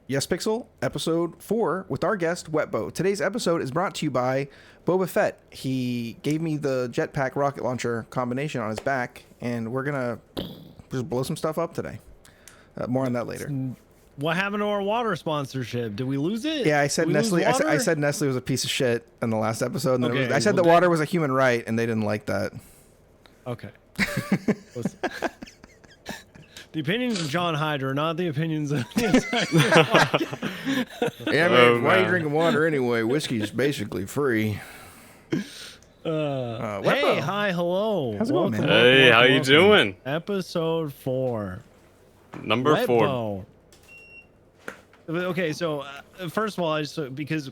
Yespixel, episode 4, with our guest, Wetbow. Today's episode is brought to you by Boba Fett. He gave me the jetpack rocket launcher combination on his back, and we're going to just blow some stuff up today. More on that later. What happened to our water sponsorship? Did we lose it? Yeah, I said Nestle. I said Nestle was a piece of shit in the last episode. And I said that water was a human right, and they didn't like that. Okay. The opinions of John Hydra, not the opinions of the Yeah, man, why are you drinking water anyway? Whiskey's basically free. Hey, hi, hello. How's it going, man? Hey, how you doing? Episode 4. Number Wetbow. 4. Okay, so first of all, because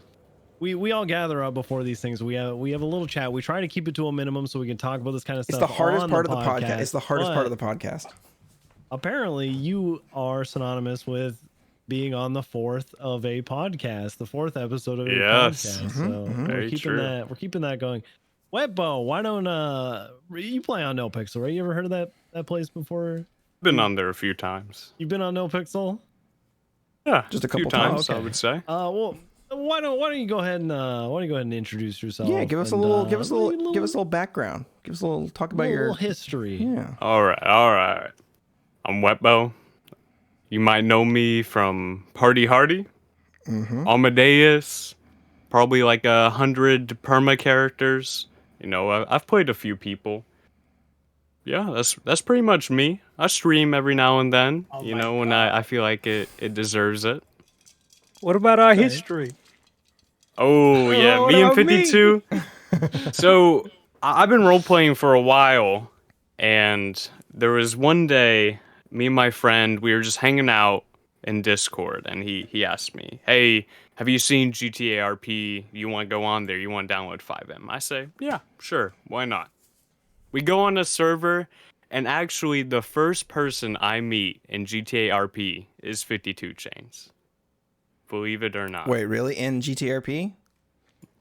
we all gather up before these things. We have a little chat. We try to keep it to a minimum so we can talk about this kind of stuff. It's the hardest part of the podcast. podcast. It's the hardest part of the podcast. Apparently, you are synonymous with being on the 4th of a podcast, the 4th episode of a podcast. So we're keeping that going. Wetbow, why don't you play on NoPixel, right? You ever heard of that place before? Been on there a few times. You've been on NoPixel? Yeah, just a couple times, okay. I would say. Well, why don't you go ahead and introduce yourself? Yeah, give us a little background. Give us a little talk about your history. Yeah. All right. I'm Wetbow. You might know me from Party Hardy, Amadeus, probably like 100 perma characters. You know, I've played a few people. Yeah, that's pretty much me. I stream every now and then, when I feel like it deserves it. What about our history? Oh, yeah, me and 52. So, I've been role-playing for a while, and there was one day, me and my friend, we were just hanging out in Discord, and he asked me, hey, have you seen GTA RP? You want to go on there? You want to download 5M? I say, yeah, sure, why not? We go on a server, and actually the first person I meet in GTA RP is 52 Chains. Believe it or not. Wait, really? In GTRP?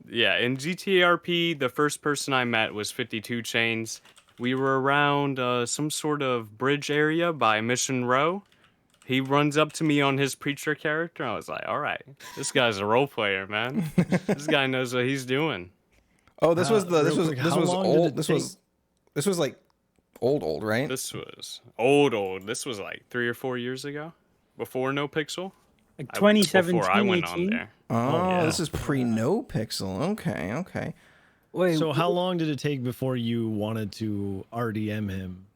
Yeah, in GTA RP, the first person I met was 52 Chains. We were around some sort of bridge area by Mission Row. He runs up to me on his preacher character. I was like, all right, this guy's a role player, man. This guy knows what he's doing. Oh, this was old. This was like old, right? This was old. This was like 3 or 4 years ago, before NoPixel. Like 2017. Before I went on there. Oh, yeah. This is pre-NoPixel. Okay. Wait, so how long did it take before you wanted to RDM him?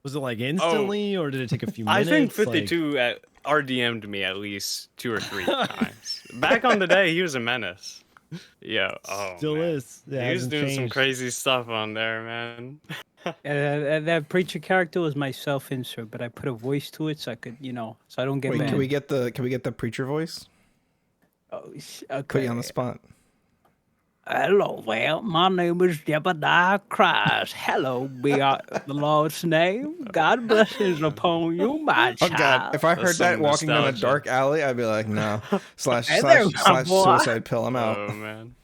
Was it like instantly, or did it take a few minutes? I think 52 RDM'd me at least 2 or 3 times. Back on the day, he was a menace. Yeah. Oh, still man. is. Yeah, he was doing changed. some crazy stuff on there, man. That preacher character was my self-insert, but I put a voice to it so I could, so I don't get Wait, banned. can we get the preacher voice? Oh, okay. Put you on the spot. Hello, well, my name is Jebediah Christ. Hello, be the Lord's name. God blessings upon you, my child. Oh God! If I heard that walking down a dark alley, I'd be like, no. slash suicide pill. I'm out. Oh man.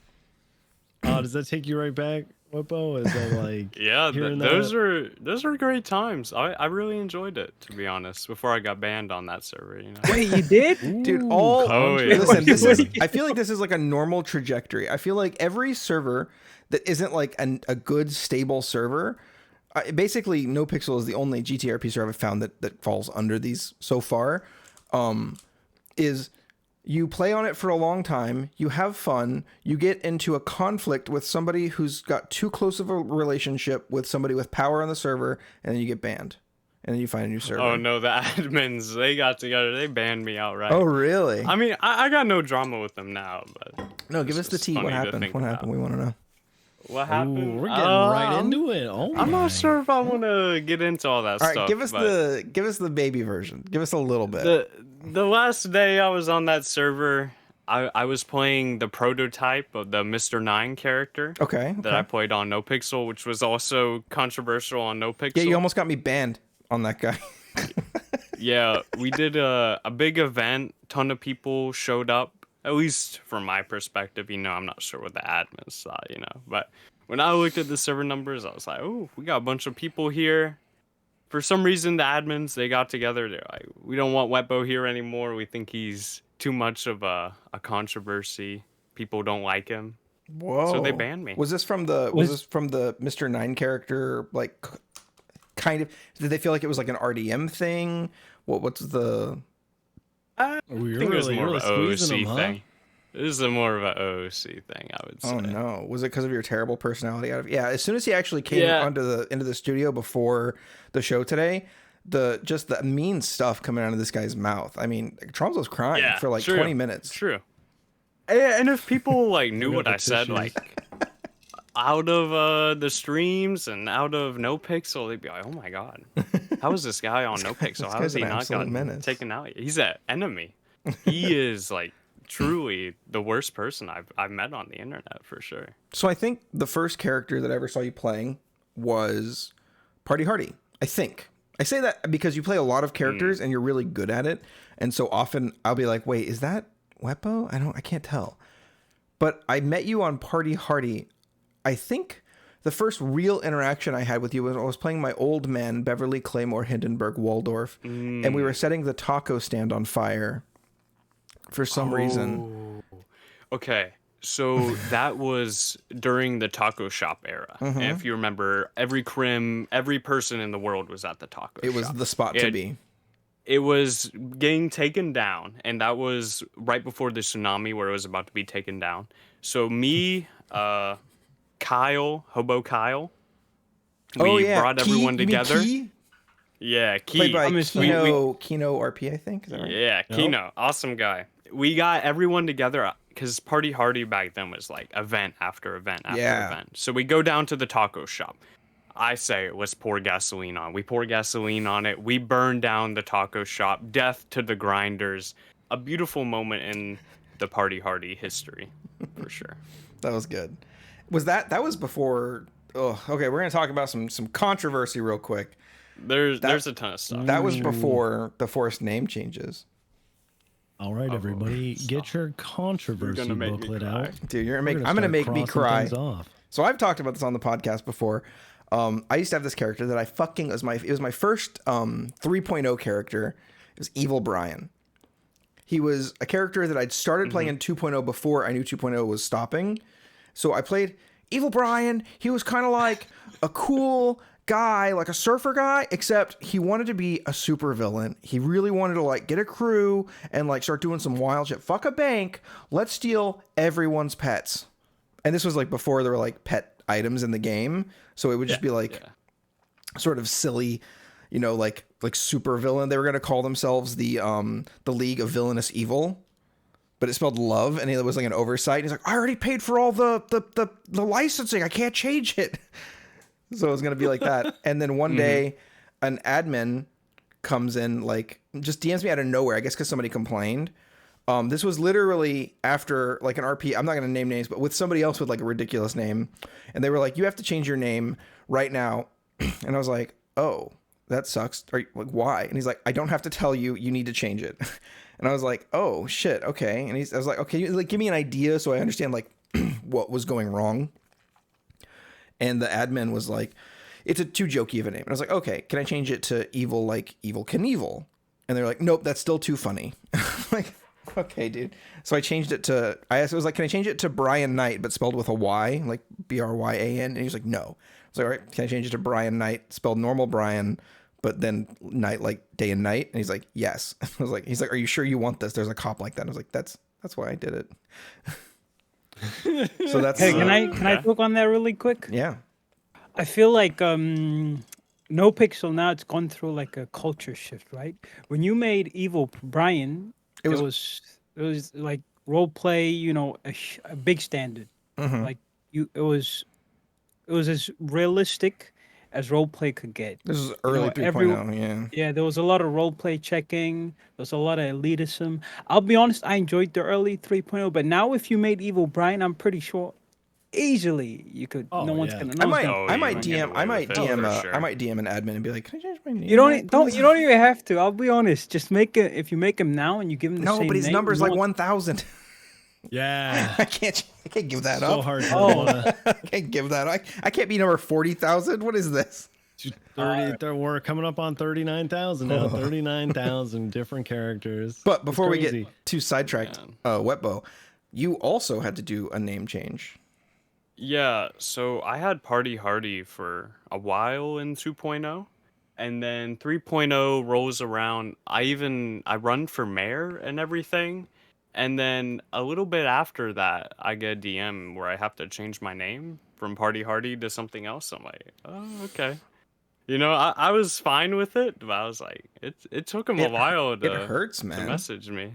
Does that take you right back, Wetbow? Is that like yeah? Those are great times. I really enjoyed it, to be honest. Before I got banned on that server, Wait, you did, dude? Listen, I feel like this is like a normal trajectory. I feel like every server that isn't like a good stable server, basically NoPixel is the only GTRP server I've found that falls under these so far. Is you play on it for a long time, you have fun, you get into a conflict with somebody who's got too close of a relationship with somebody with power on the server, and then you get banned. And then you find a new server. Oh no, the admins, they got together, they banned me outright. Oh really? I mean, I got no drama with them now, but... No, give us the tea. What happened? What happened? We want to know. What happened? Ooh, we're getting right into it. Oh, I'm not sure if I want to get into all that stuff. All right, give us the baby version. Give us a little bit. The last day I was on that server, I was playing the prototype of the Mr. 9 character. Okay. That I played on NoPixel, which was also controversial on NoPixel. Yeah, you almost got me banned on that guy. Yeah, we did a big event. Ton of people showed up. At least from my perspective, I'm not sure what the admins thought, But when I looked at the server numbers, I was like, oh, we got a bunch of people here. for some reason, the admins, they got together. They're like, we don't want Wetbow here anymore. We think he's too much of a controversy. People don't like him. Whoa. So they banned me. Was this from the Mr. 9 character, like, kind of, did they feel like it was like an RDM thing? What's the... I think it was more of an OOC thing. It was more of an OOC thing, I would say. Oh no! Was it because of your terrible personality? As soon as he actually came into the studio before the show today, the mean stuff coming out of this guy's mouth. I mean, Charles was crying for like 20 minutes. True. And if people like knew what I said, like out of the streams and out of NoPixel, they'd be like, "Oh my god, how is this guy on NoPixel? How is he not gotten taken out? He's an enemy. He is like truly the worst person I've met on the internet for sure." So I think the first character that I ever saw you playing was Party Hardy. I think I say that because you play a lot of characters and you're really good at it, and so often I'll be like, "Wait, is that Wetbow? I can't tell." But I met you on Party Hardy. I think the first real interaction I had with you was I was playing my old man, Beverly Claymore Hindenburg Waldorf, and we were setting the taco stand on fire for some reason. Okay, so that was during the taco shop era. And if you remember, every person in the world was at the taco shop. It was the spot to be. It was getting taken down, and that was right before the tsunami where it was about to be taken down. So me, Kyle, Hobo Kyle, we brought everyone together. Yeah, Key. Played by Kino RP, I think. Is that right? Yeah, Kino. Awesome guy. We got everyone together because Party Hardy back then was like event after event after event. So we go down to the taco shop. I say, let's pour gasoline on. We pour gasoline on it. We burn down the taco shop. Death to the grinders. A beautiful moment in the Party Hardy history, for sure. That was good. That was before... Oh, okay, we're going to talk about some controversy real quick. There's a ton of stuff. That was before the forced name changes. All right, everybody, get your controversy booklet out. Dude, I'm going to make me cry. So I've talked about this on the podcast before. I used to have this character that it was my first 3.0 character. It was Evil Brian. He was a character that I'd started playing in 2.0 before I knew 2.0 was stopping. So I played Evil Brian. He was kind of like a cool guy, like a surfer guy, except he wanted to be a super villain. He really wanted to like get a crew and like start doing some wild shit. Fuck a bank. Let's steal everyone's pets. And this was like before there were like pet items in the game. So it would just be like sort of silly, you know, like super villain. They were going to call themselves the League of Villainous Evil, but it spelled love, and it was like an oversight. He's like, I already paid for all the licensing. I can't change it. So it was going to be like that. And then one day an admin comes in, like just DMs me out of nowhere, I guess because somebody complained. This was literally after like an RP. I'm not going to name names, but with somebody else with like a ridiculous name. And they were like, you have to change your name right now. And I was like, oh, that sucks. Like, why? And he's like, I don't have to tell you, you need to change it. And I was like, oh shit. Okay. And I was like, okay, like give me an idea so I understand like what was going wrong. And the admin was like, it's too jokey of a name. And I was like, okay, can I change it to evil, like Evil Knievel? And they're like, nope, that's still too funny. Like, okay, dude. So I changed it to, I asked, it was like, can I change it to Brian Knight, but spelled with a Y, like Bryan? And he was like, no. I was like, all right, can I change it to Brian Knight, spelled normal Brian, but then night, like day and night? And he's like, yes. I was like, he's like, are you sure you want this? There's a cop like that. And I was like, that's why I did it. So that's. Hey, can I talk on that really quick? Yeah. I feel like NoPixel now it's gone through like a culture shift, right? When you made Evil Brian, it was like role play, you know, a big standard. Like it was as realistic as role play could get. This is early 3.0, yeah. There was a lot of role play checking. There was a lot of elitism. I'll be honest, I enjoyed the early 3.0, but now if you made Evil Brian, I'm pretty sure easily you could. No one's gonna. I might DM an admin and be like, can I change my name? You don't even have to. I'll be honest. Just make it. If you make him now and you give him the same name. No, but his number's like 1,000. Yeah. I can't give that up. So hard. I can't give that. I can't be number 40,000. What is this? We're coming up on 39,000 now. 39,000 different characters. But before we get too sidetracked, Wetbow, you also had to do a name change. Yeah, so I had Party Hardy for a while in 2.0, and then 3.0 rolls around. I run for mayor and everything, and then a little bit after that, I get a DM where I have to change my name from Party Hardy to something else. I'm like, oh, okay. You know, I was fine with it, but I was like, it took him a while to hurts, man. to message me.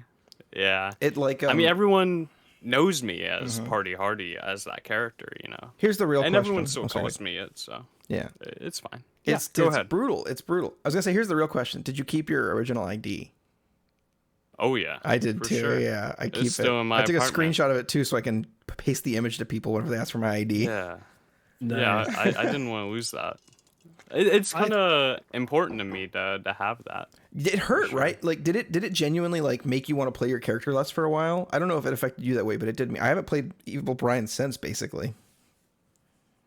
Yeah. It like I mean, everyone knows me as Party Hardy, as that character, you know. Here's the real question. And everyone still calls me it, so yeah, it's fine. It's go ahead. Brutal. It's brutal. I was gonna say, here's the real question: did you keep your original ID? Oh yeah, I did too. Sure. Yeah, I keep it's still in my I took apartment. a screenshot of it too, so I can paste the image to people whenever they ask for my ID. Yeah, Nice. yeah. I didn't want to lose that. It's kind of important to me to have that. It hurt, right? Like, did it genuinely like make you want to play your character less for a while? I don't know if it affected you that way, but it did me. I haven't played Evil Brian since, basically.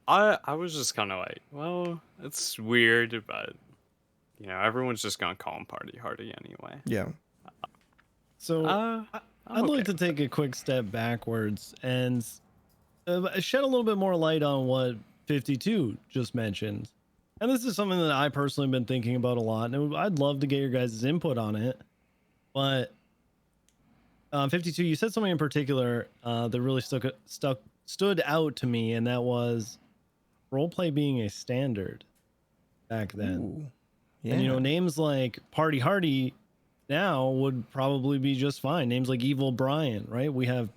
I was just kind of like, well, it's weird, but you know, everyone's just gonna call him Party Hardy anyway. Yeah. So I'd like to take a quick step backwards and shed a little bit more light on what 52 just mentioned. And this is something that I personally have been thinking about a lot, and I'd love to get your guys' input on it. But 52, you said something in particular that really stood out to me, and that was roleplay being a standard back then. Ooh, yeah. And you know, names like Party Hardy now would probably be just fine. Names like Evil Brian, right? We have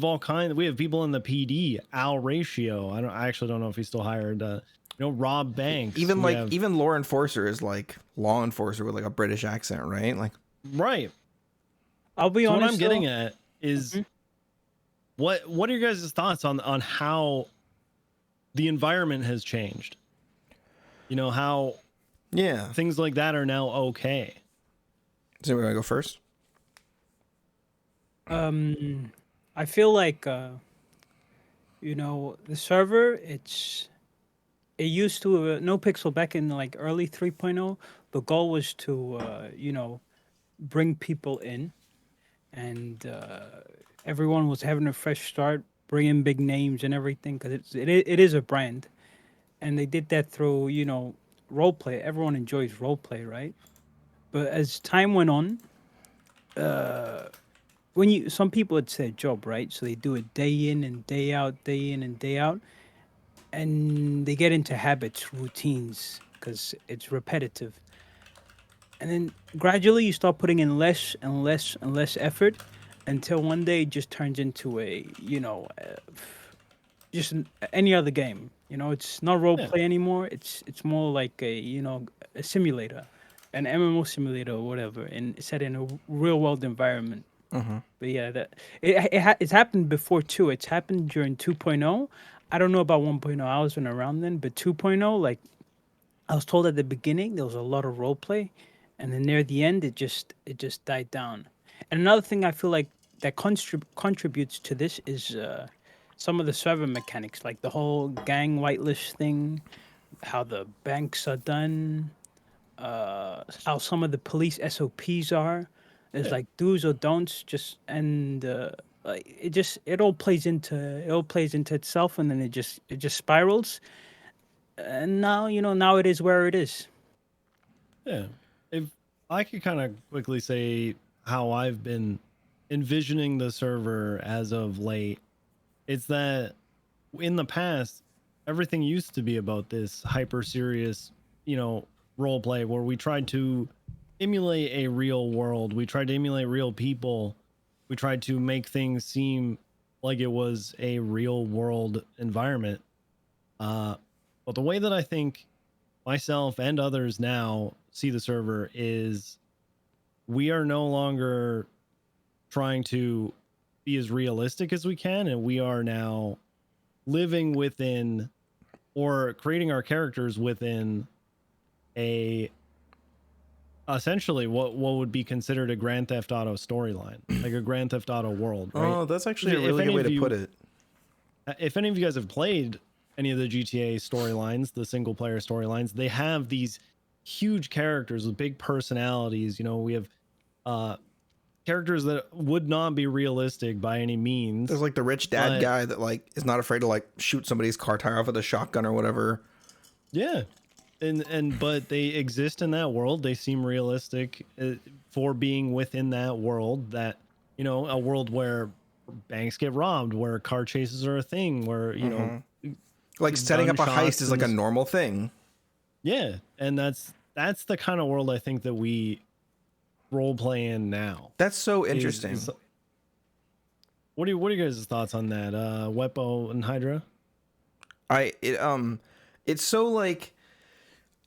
all kinds. We have people in the PD. Al Ratio. I actually don't know if he's still hired. Rob Banks. Even Law Enforcer is like Law Enforcer with like a British accent, right? Like, right. I'll be honest. What I'm getting at is what are your guys' thoughts on how the environment has changed? You know, how things like that are now okay. Does anyone want to go first? I feel like the server, it used to NoPixel back in like early 3.0. The goal was to bring people in, and everyone was having a fresh start, bringing big names and everything, because it is a brand, and they did that through roleplay. Everyone enjoys roleplay, right? But as time went on, some people, it's their job, right? So they do it day in and day out, and they get into habits, routines, because it's repetitive. And then gradually you start putting in less and less and less effort until one day it just turns into just any other game. It's not role play anymore. It's more like a simulator, an MMO simulator or whatever, and set in a real world environment. But yeah, it's happened before too. It's happened during 2.0. I don't know about 1.0. I wasn't around then, but 2.0, like I was told at the beginning, there was a lot of role play, and then near the end, it just died down. And another thing I feel like that contributes to this is some of the server mechanics, like the whole gang whitelist thing, how the banks are done, how some of the police SOPs are. There's like do's or don'ts, it all plays into itself, and then it just spirals. And now it is where it is. Yeah. If I could kind of quickly say how I've been envisioning the server as of late, it's that in the past, everything used to be about this hyper serious, role play where we tried to emulate a real world. We tried to emulate real people. We tried to make things seem like it was a real world environment. But the way that I think myself and others now see the server is we are no longer trying to be as realistic as we can, and we are now living within or creating our characters within essentially what would be considered a Grand Theft Auto storyline, like a Grand Theft Auto world, right? Oh, that's actually a really good way to put it. If any of you guys have played any of the GTA storylines, the single player storylines, they have these huge characters with big personalities. You know, we have characters that would not be realistic by any means. There's like the rich dad guy that like is not afraid to like shoot somebody's car tire off with a shotgun or whatever. Yeah. But they exist in that world. They seem realistic for being within that world, that, you know, a world where banks get robbed, where car chases are a thing, where, you know, like setting up a heist is like a normal thing. Yeah. And that's the kind of world I think that we role play in now. That's so interesting. What are you guys' thoughts on that? Wetbow and Hydra? It's so like,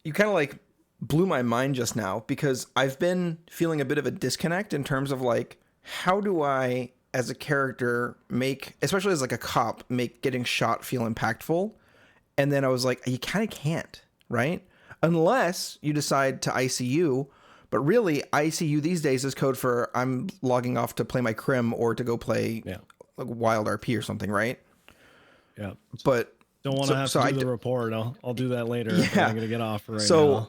you kind of like blew my mind just now, because I've been feeling a bit of a disconnect in terms of like, how do I, as a character, make, especially as like a cop, make getting shot feel impactful? And then I was like, you kind of can't, right? Unless you decide to ICU. But really, ICU these days is code for I'm logging off to play my crim or to go play like wild RP or something, right? Yeah. But don't want to have to do the report. I'll do that later. Yeah. I'm gonna get off right now. So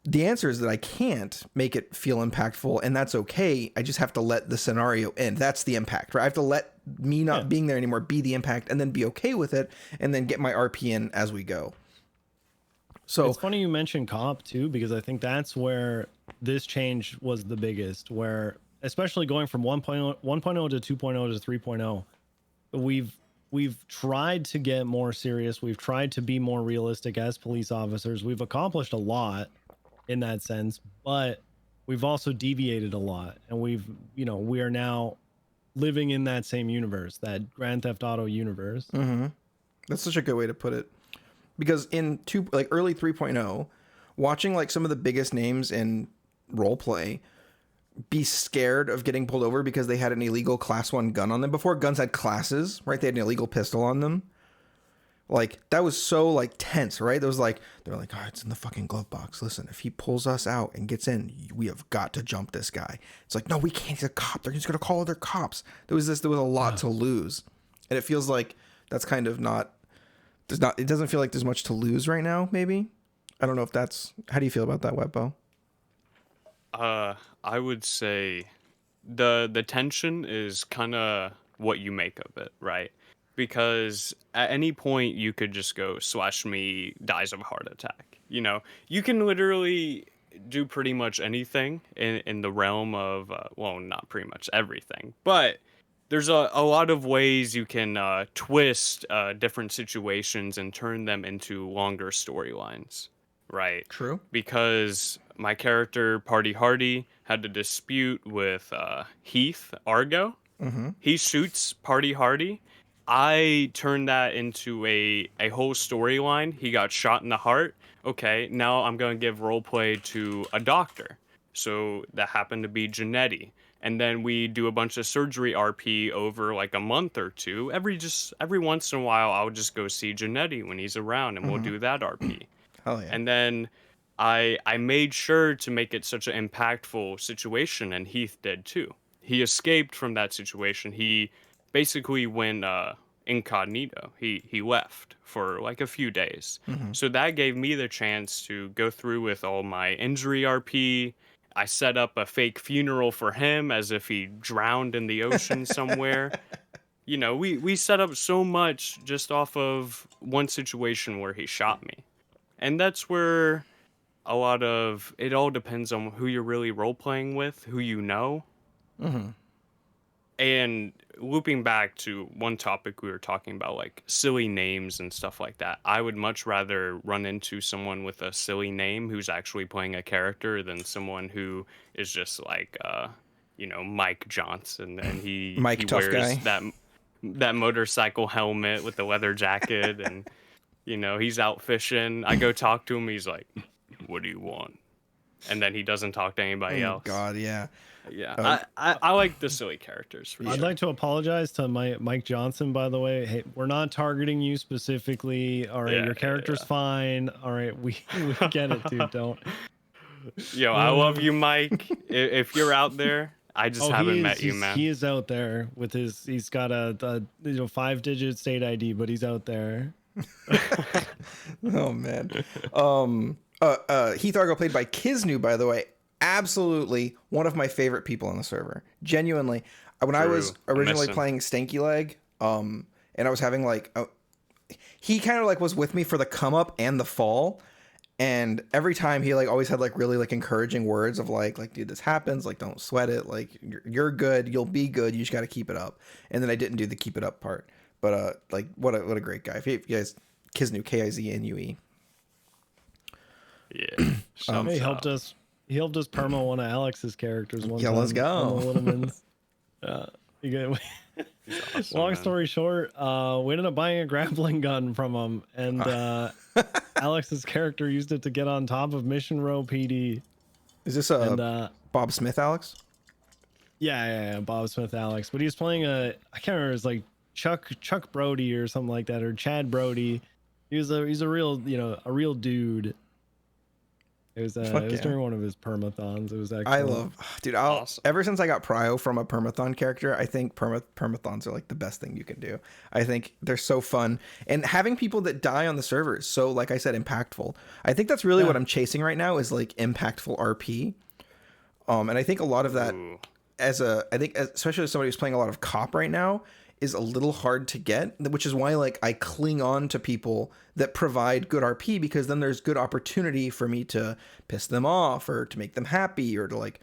the answer is that I can't make it feel impactful, and that's okay. I just have to let the scenario end. That's the impact, right? I have to let me not being there anymore be the impact, and then be okay with it, and then get my RP in as we go. So it's funny you mentioned cop too, because I think that's where this change was the biggest, where especially going from 1.0 to 2.0 to 3.0, we've tried to get more serious. We've tried to be more realistic as police officers. We've accomplished a lot in that sense, but we've also deviated a lot, and we are now living in that same universe, that Grand Theft Auto universe. That's such a good way to put it. Because in early 3.0, watching like some of the biggest names in roleplay be scared of getting pulled over because they had an illegal class 1 gun on them. Before guns had classes, right? They had an illegal pistol on them. Like, that was so like tense, right? There was like, they're like, oh, it's in the fucking glove box. Listen, if he pulls us out and gets in, we have got to jump this guy. It's like, no, we can't. He's a cop. They're just going to call other cops. There was a lot to lose. And it feels like that's kind of it doesn't feel like there's much to lose right now, maybe. I don't know if that's, how do you feel about that, Wetbow? I would say the tension is kind of what you make of it, right? Because at any point you could just go slash me, dies of a heart attack. You know, you can literally do pretty much anything in the realm of, well, not pretty much everything, but there's a lot of ways you can twist different situations and turn them into longer storylines, right? True. Because my character, Party Hardy, had a dispute with Heath Argo. He shoots Party Hardy. I turned that into a whole storyline. He got shot in the heart. Okay, now I'm going to give roleplay to a doctor. So that happened to be Janetti. And then we do a bunch of surgery RP over like a month or two. Every once in a while, I'll just go see Janetti when he's around, and we'll do that RP. Hell yeah. And then I made sure to make it such an impactful situation, and Heath did too. He escaped from that situation. He basically went incognito. He left for like a few days. So that gave me the chance to go through with all my injury RP. I set up a fake funeral for him as if he drowned in the ocean somewhere. You know, we set up so much just off of one situation where he shot me. And that's where a lot of it all depends on who you're really role-playing with, who you know. And looping back to one topic we were talking about, like silly names and stuff like that, I would much rather run into someone with a silly name who's actually playing a character than someone who is just like, Mike Johnson, and he wears that motorcycle helmet with the leather jacket, and he's out fishing. I go talk to him. He's like, "What do you want?" And then he doesn't talk to anybody else. God, yeah. Yeah, I like the silly characters. I'd like to apologize to Mike Johnson, by the way. Hey, we're not targeting you specifically. All right, your character's fine. All right, we get it, dude. Don't. Yo, I love you, Mike. If you're out there, I just haven't met you, man. He is out there with he's got a 5-digit state ID, but he's out there. Oh man. Heath Argo, played by Kiznu, by the way, absolutely one of my favorite people on the server. Genuinely, when I was originally playing Stanky Leg, and I was having like, he kind of like was with me for the come up and the fall. And every time he like always had like really like encouraging words of like dude, this happens, like don't sweat it, like you're good, you'll be good, you just got to keep it up. And then I didn't do the keep it up part, but like what a great guy. If you guys, Kiznu, Kiznue. Yeah, he helped us perma one of Alex's characters one time. Let's go. Awesome, long story short, we ended up buying a grappling gun from him, and Alex's character used it to get on top of Mission Row PD. Is this Bob Smith Alex? Yeah, Bob Smith Alex. But he was playing I can't remember, it's like Chuck Brody or something like that, or Chad Brody. He's a real, a real dude. It was during one of his permathons. It was actually dude. Awesome. Ever since I got Prio from a permathon character, I think permathons are like the best thing you can do. I think they're so fun, and having people that die on the server is so, like I said, impactful. I think that's really what I'm chasing right now is like impactful RP. And I think a lot of that, especially as somebody who's playing a lot of cop right now, is a little hard to get, which is why like I cling on to people that provide good RP, because then there's good opportunity for me to piss them off or to make them happy, or to like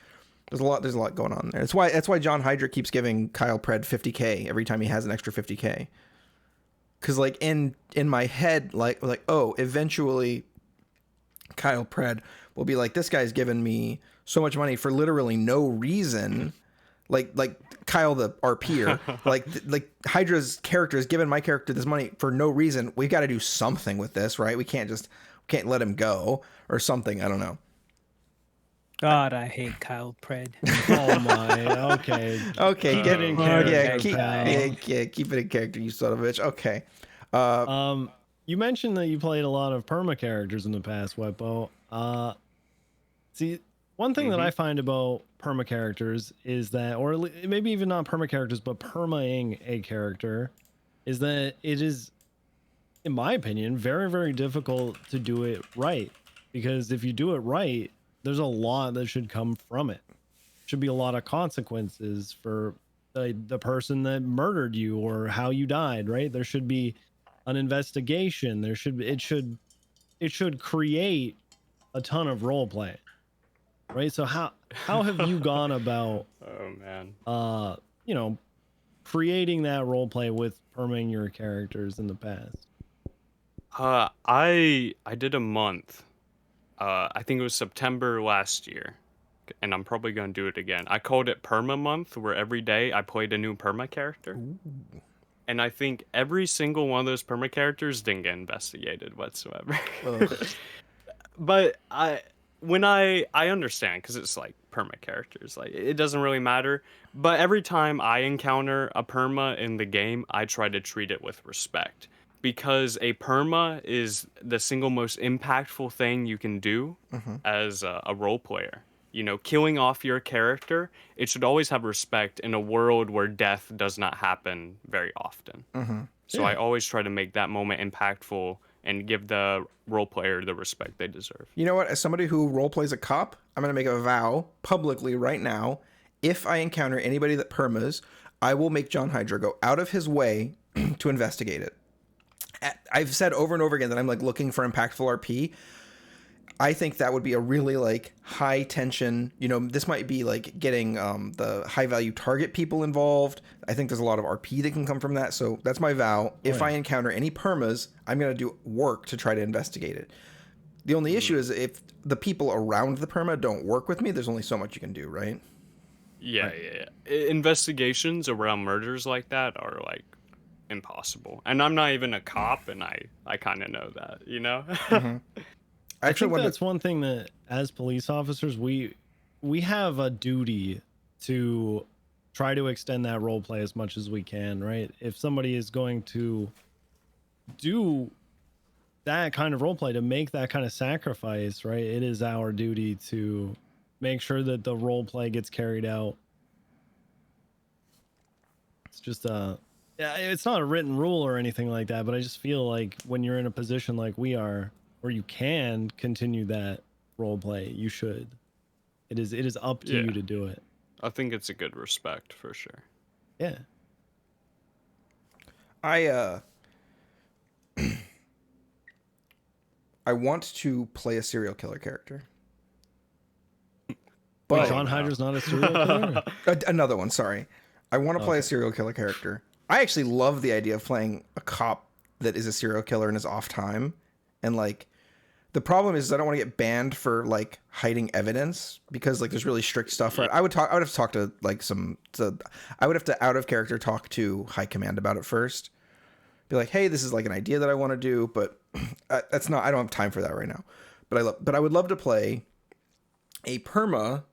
there's a lot going on there. That's why John Hydra keeps giving Kyle Pred 50k every time he has an extra 50k. Cause like in my head, like oh, eventually Kyle Pred will be like, this guy's given me so much money for literally no reason. Like Kyle the RPer, like Hydra's character has given my character this money for no reason. We've got to do something with this, right? We can't let him go or something. I don't know. God, I hate Kyle Pred. Oh my. Okay. Get in character. Keep it in character, you son of a bitch. Okay. You mentioned that you played a lot of perma characters in the past, Wetbow. See, one thing that I find about perma characters is that, or maybe even not perma characters, but permaing a character, is that it is, in my opinion, very, very difficult to do it right. Because if you do it right, there's a lot that should come from it. Should be a lot of consequences for the person that murdered you or how you died, right? There should be an investigation. It should create a ton of role play. Right, so how have you gone about creating that role play with permaing your characters in the past? I did a month. I think it was September last year, and I'm probably gonna do it again. I called it Perma Month, where every day I played a new perma character. Ooh. And I think every single one of those perma characters didn't get investigated whatsoever. But I understand, because it's like perma characters, like it doesn't really matter. But every time I encounter a perma in the game, I try to treat it with respect, because a perma is the single most impactful thing you can do as a role player. Killing off your character, it should always have respect in a world where death does not happen very often. So I always try to make that moment impactful and give the role player the respect they deserve. You know what? As somebody who role plays a cop, I'm going to make a vow publicly right now. If I encounter anybody that permas, I will make John Hydra go out of his way to investigate it. I've said over and over again that I'm like looking for impactful RP. I think that would be a really like high tension, this might be like getting the high value target people involved. I think there's a lot of RP that can come from that. So that's my vow. If I encounter any permas, I'm going to do work to try to investigate it. The only issue is if the people around the perma don't work with me, there's only so much you can do, right? Yeah. Investigations around murders like that are like impossible. And I'm not even a cop, and I kind of know that, I think that's one thing that, as police officers, we have a duty to try to extend that role play as much as we can, right? If somebody is going to do that kind of role play, to make that kind of sacrifice, right, it is our duty to make sure that the role play gets carried out. It's just Yeah, it's not a written rule or anything like that, but I just feel like when you're in a position like we are, where you can continue that role play, you should. It is up to you to do it. I think it's a good respect for sure. Yeah. I want to play a serial killer character. But John Hydra's not a serial killer? Another one, sorry. I want to play a serial killer character. I actually love the idea of playing a cop that is a serial killer in his off time. And like, the problem is I don't want to get banned for like hiding evidence because like there's really strict stuff. Right? I would have to talk to like I would have to out of character talk to high command about it first. Be like, hey, this is like an idea that I want to do, but I don't have time for that right now. But I would love to play a perma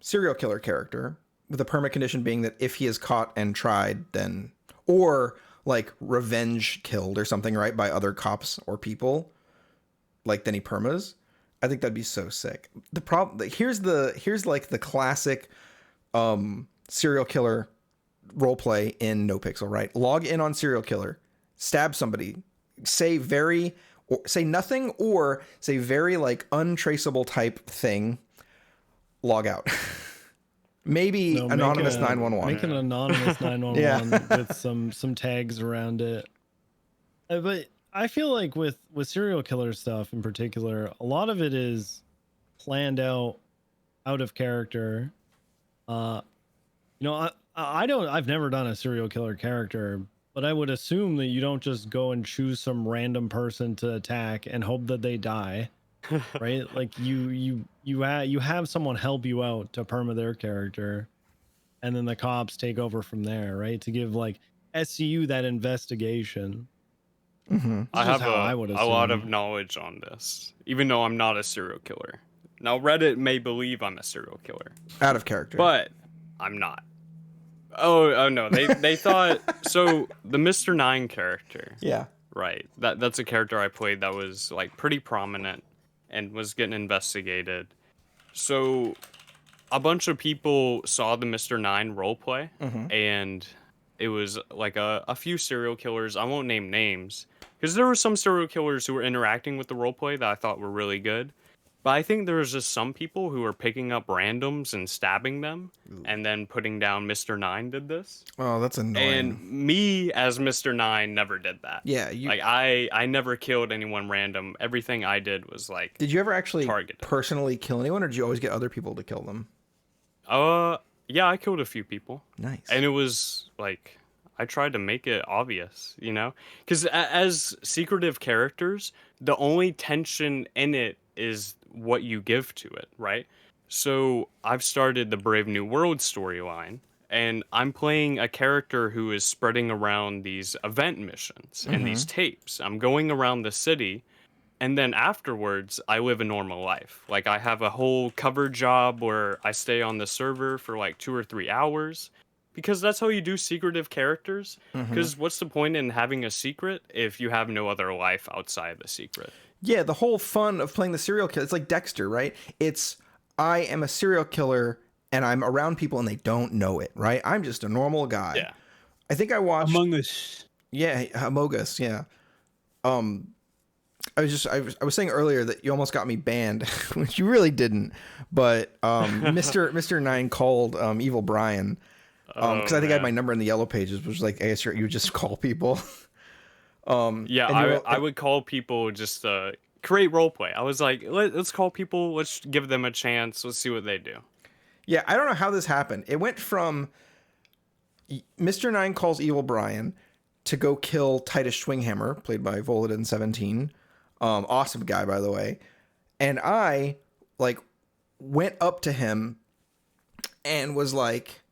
serial killer character with a perma condition being that if he is caught and tried, then, or like revenge killed or something, right, by other cops or people, like then he permas. I think that'd be so sick. The problem here's like the classic serial killer roleplay in NoPixel, right? Log in on serial killer, stab somebody, say nothing or say very like untraceable type thing, log out. Maybe anonymous 911. Make an anonymous 911 with some tags around it. But I feel like with serial killer stuff in particular, a lot of it is planned out of character. I've never done a serial killer character, but I would assume that you don't just go and choose some random person to attack and hope that they die. Right? Like you have someone help you out to perma their character, and then the cops take over from there, right? To give like SCU that investigation. Mm-hmm. I have a lot of knowledge on this, even though I'm not a serial killer. Now Reddit may believe I'm a serial killer. Out of character. But I'm not. Oh no, they thought so. The Mr. 9 character. Yeah. Right. That's a character I played that was like pretty prominent and was getting investigated. So a bunch of people saw the Mr. 9 roleplay, and it was like a few serial killers. I won't name names because there were some serial killers who were interacting with the roleplay that I thought were really good. But I think there was just some people who were picking up randoms and stabbing them, and then putting down Mr. 9 did this. Oh, that's annoying. And me as Mr. 9 never did that. Yeah, I never killed anyone random. Everything I did was like. Did you ever actually targeted. Personally kill anyone, or did you always get other people to kill them? Yeah, I killed a few people. Nice. And it was like I tried to make it obvious, because as secretive characters, the only tension in it is what you give to it, right? So I've started the Brave New World storyline, and I'm playing a character who is spreading around these event missions and these tapes. I'm going around the city, and then afterwards I live a normal life. Like I have a whole cover job where I stay on the server for like 2 or 3 hours, because that's how you do secretive characters. Because what's the point in having a secret if you have no other life outside the secret? Yeah, the whole fun of playing the serial killer, it's like Dexter, right? It's, I am a serial killer and I'm around people and they don't know it, right? I'm just a normal guy. Yeah. I think I watched Among Us. Yeah, Among Us, yeah. I was saying earlier that you almost got me banned, which you really didn't. But Mr. 9 called Evil Brian. Because I think I had my number in the yellow pages, which was like, I guess you would just call people. I would call people just to create roleplay. I was like, let's call people, let's give them a chance, let's see what they do. Yeah, I don't know how this happened. It went from Mr. 9 calls Evil Brian to go kill Titus Schwinghammer, played by Voladin17. Awesome guy, by the way. And I like went up to him and was like,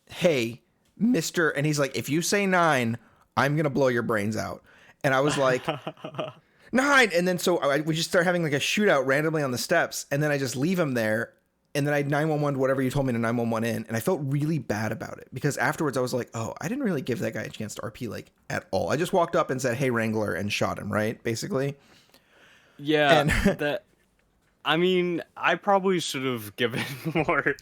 hey, Mr. And he's like, if you say 9, I'm going to blow your brains out. And I was like, 9. And then we just start having like a shootout randomly on the steps. And then I just leave him there. And then I 911 whatever you told me to 911 in. And I felt really bad about it because afterwards I was like, oh, I didn't really give that guy a chance to RP like at all. I just walked up and said, hey, Wrangler, and shot him, right? Basically. Yeah. I mean, I probably should have given more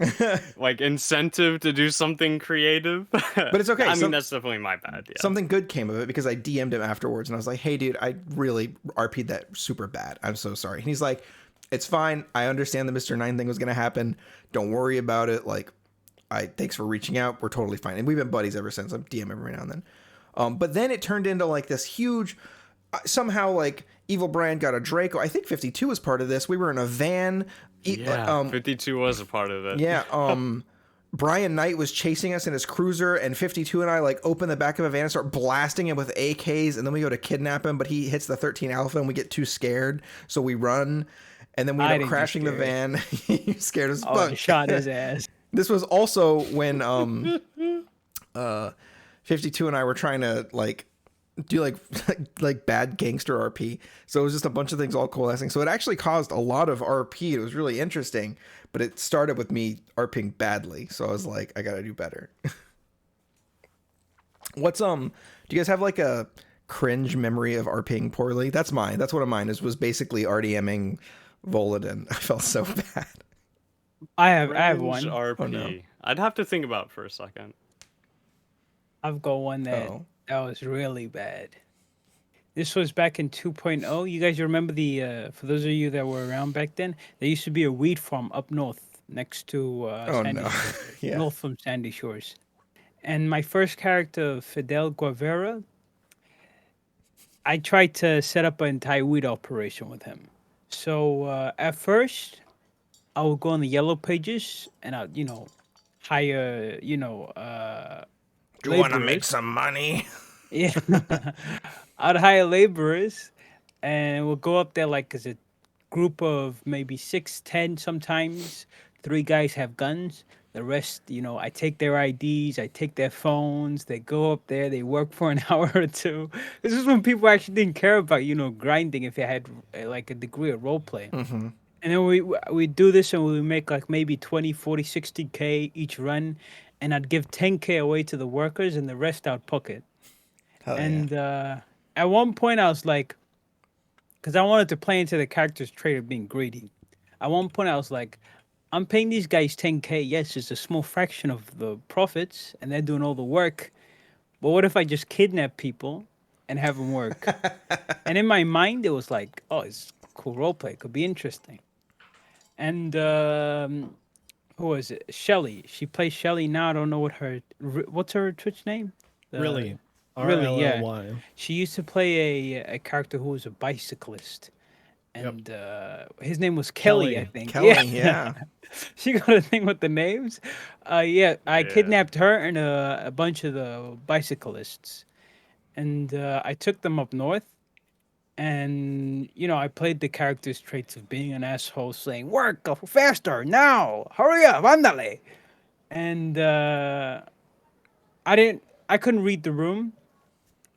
like incentive to do something creative. But it's okay. I mean, that's definitely my bad. Yeah. Something good came of it because I DM'd him afterwards and I was like, hey, dude, I really RP'd that super bad. I'm so sorry. And he's like, it's fine. I understand the Mr. 9 thing was going to happen. Don't worry about it. Like, thanks for reaching out. We're totally fine. And we've been buddies ever since. I'm DM every now and then. But then it turned into like this huge, somehow like Evil Brian got a Draco. I think 52 was part of this. We were in a van. 52 was a part of it. Yeah. Brian Knight was chasing us in his cruiser, and 52 and I like open the back of a van and start blasting him with AKs, and then we go to kidnap him, but he hits the 13 Alpha and we get too scared, so we run, and then we end up crashing the van. He scared us. Oh, shot his ass. This was also when 52 and I were trying to like do like bad gangster RP. So it was just a bunch of things all coalescing. So it actually caused a lot of RP. It was really interesting, but it started with me RPing badly. So I was like, I gotta do better. What's do you guys have like a cringe memory of RPing poorly? That's mine. That's one of mine was basically RDMing Voladin. I felt so bad. I have one. RP. Oh, no. I'd have to think about it for a second. I've got one that was really bad. This was back in 2.0. You guys remember for those of you that were around back then, there used to be a weed farm up north next to Sandy Shores, north from Sandy Shores. And my first character, Fidel Guevara, I tried to set up an entire weed operation with him. So at first, I would go on the yellow pages and I'd, hire, do you want to make some money? Yeah. I'd hire laborers and we'll go up there like as a group of maybe 6, 10 sometimes. 3 guys have guns. The rest, I take their IDs, I take their phones, they go up there, they work for an hour or two. This is when people actually didn't care about, grinding if you had like a degree of roleplay. Mm-hmm. And then we do this and we make like maybe 20, 40, 60K each run. And I'd give 10K away to the workers and the rest I'd pocket. At one point I was like, because I wanted to play into the character's trait of being greedy. At one point I was like, I'm paying these guys 10K. Yes, it's a small fraction of the profits and they're doing all the work. But what if I just kidnap people and have them work? And in my mind, it was like, oh, it's cool roleplay. It could be interesting. And who was it? Shelly. She plays Shelly now. I don't know what's her Twitch name? Really? Really, yeah. She used to play a character who was a bicyclist. And his name was Kelly, I think. Kelly, yeah. She got a thing with the names. I kidnapped her and a bunch of the bicyclists. And I took them up north. And, I played the character's traits of being an asshole, saying, work faster, now, hurry up, ándale. And I couldn't read the room.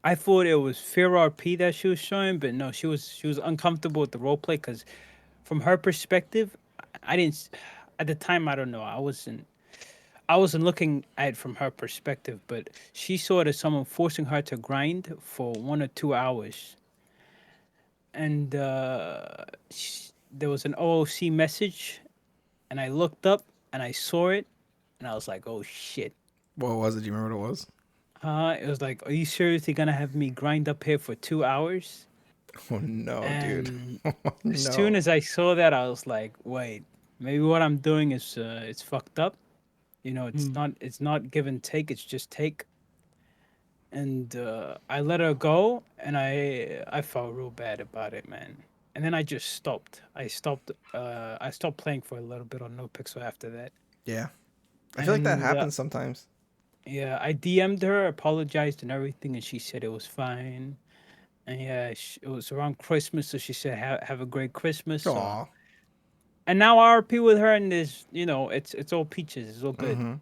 I thought it was fair RP that she was showing, but no, she was uncomfortable with the roleplay because from her perspective, at the time, I don't know, I wasn't looking at it from her perspective, but she saw it as someone forcing her to grind for 1 or 2 hours. And there was an OOC message, and I looked up and I saw it, and I was like, "Oh shit!" What was it? Do you remember what it was? It was like, "Are you seriously gonna have me grind up here for 2 hours?" Oh no, dude! As soon as I saw that, I was like, "Wait, maybe what I'm doing is it's fucked up. It's not give and take. It's just take." And I let her go, and I felt real bad about it, man. And then I just stopped. I stopped playing for a little bit on NoPixel after that. Yeah, I feel like that happens sometimes. Yeah, I DM'd her, apologized and everything, and she said it was fine. And yeah, it was around Christmas, so she said have a great Christmas. Aww. And now I RP with her, and there's it's all peaches, it's all good. Mm-hmm.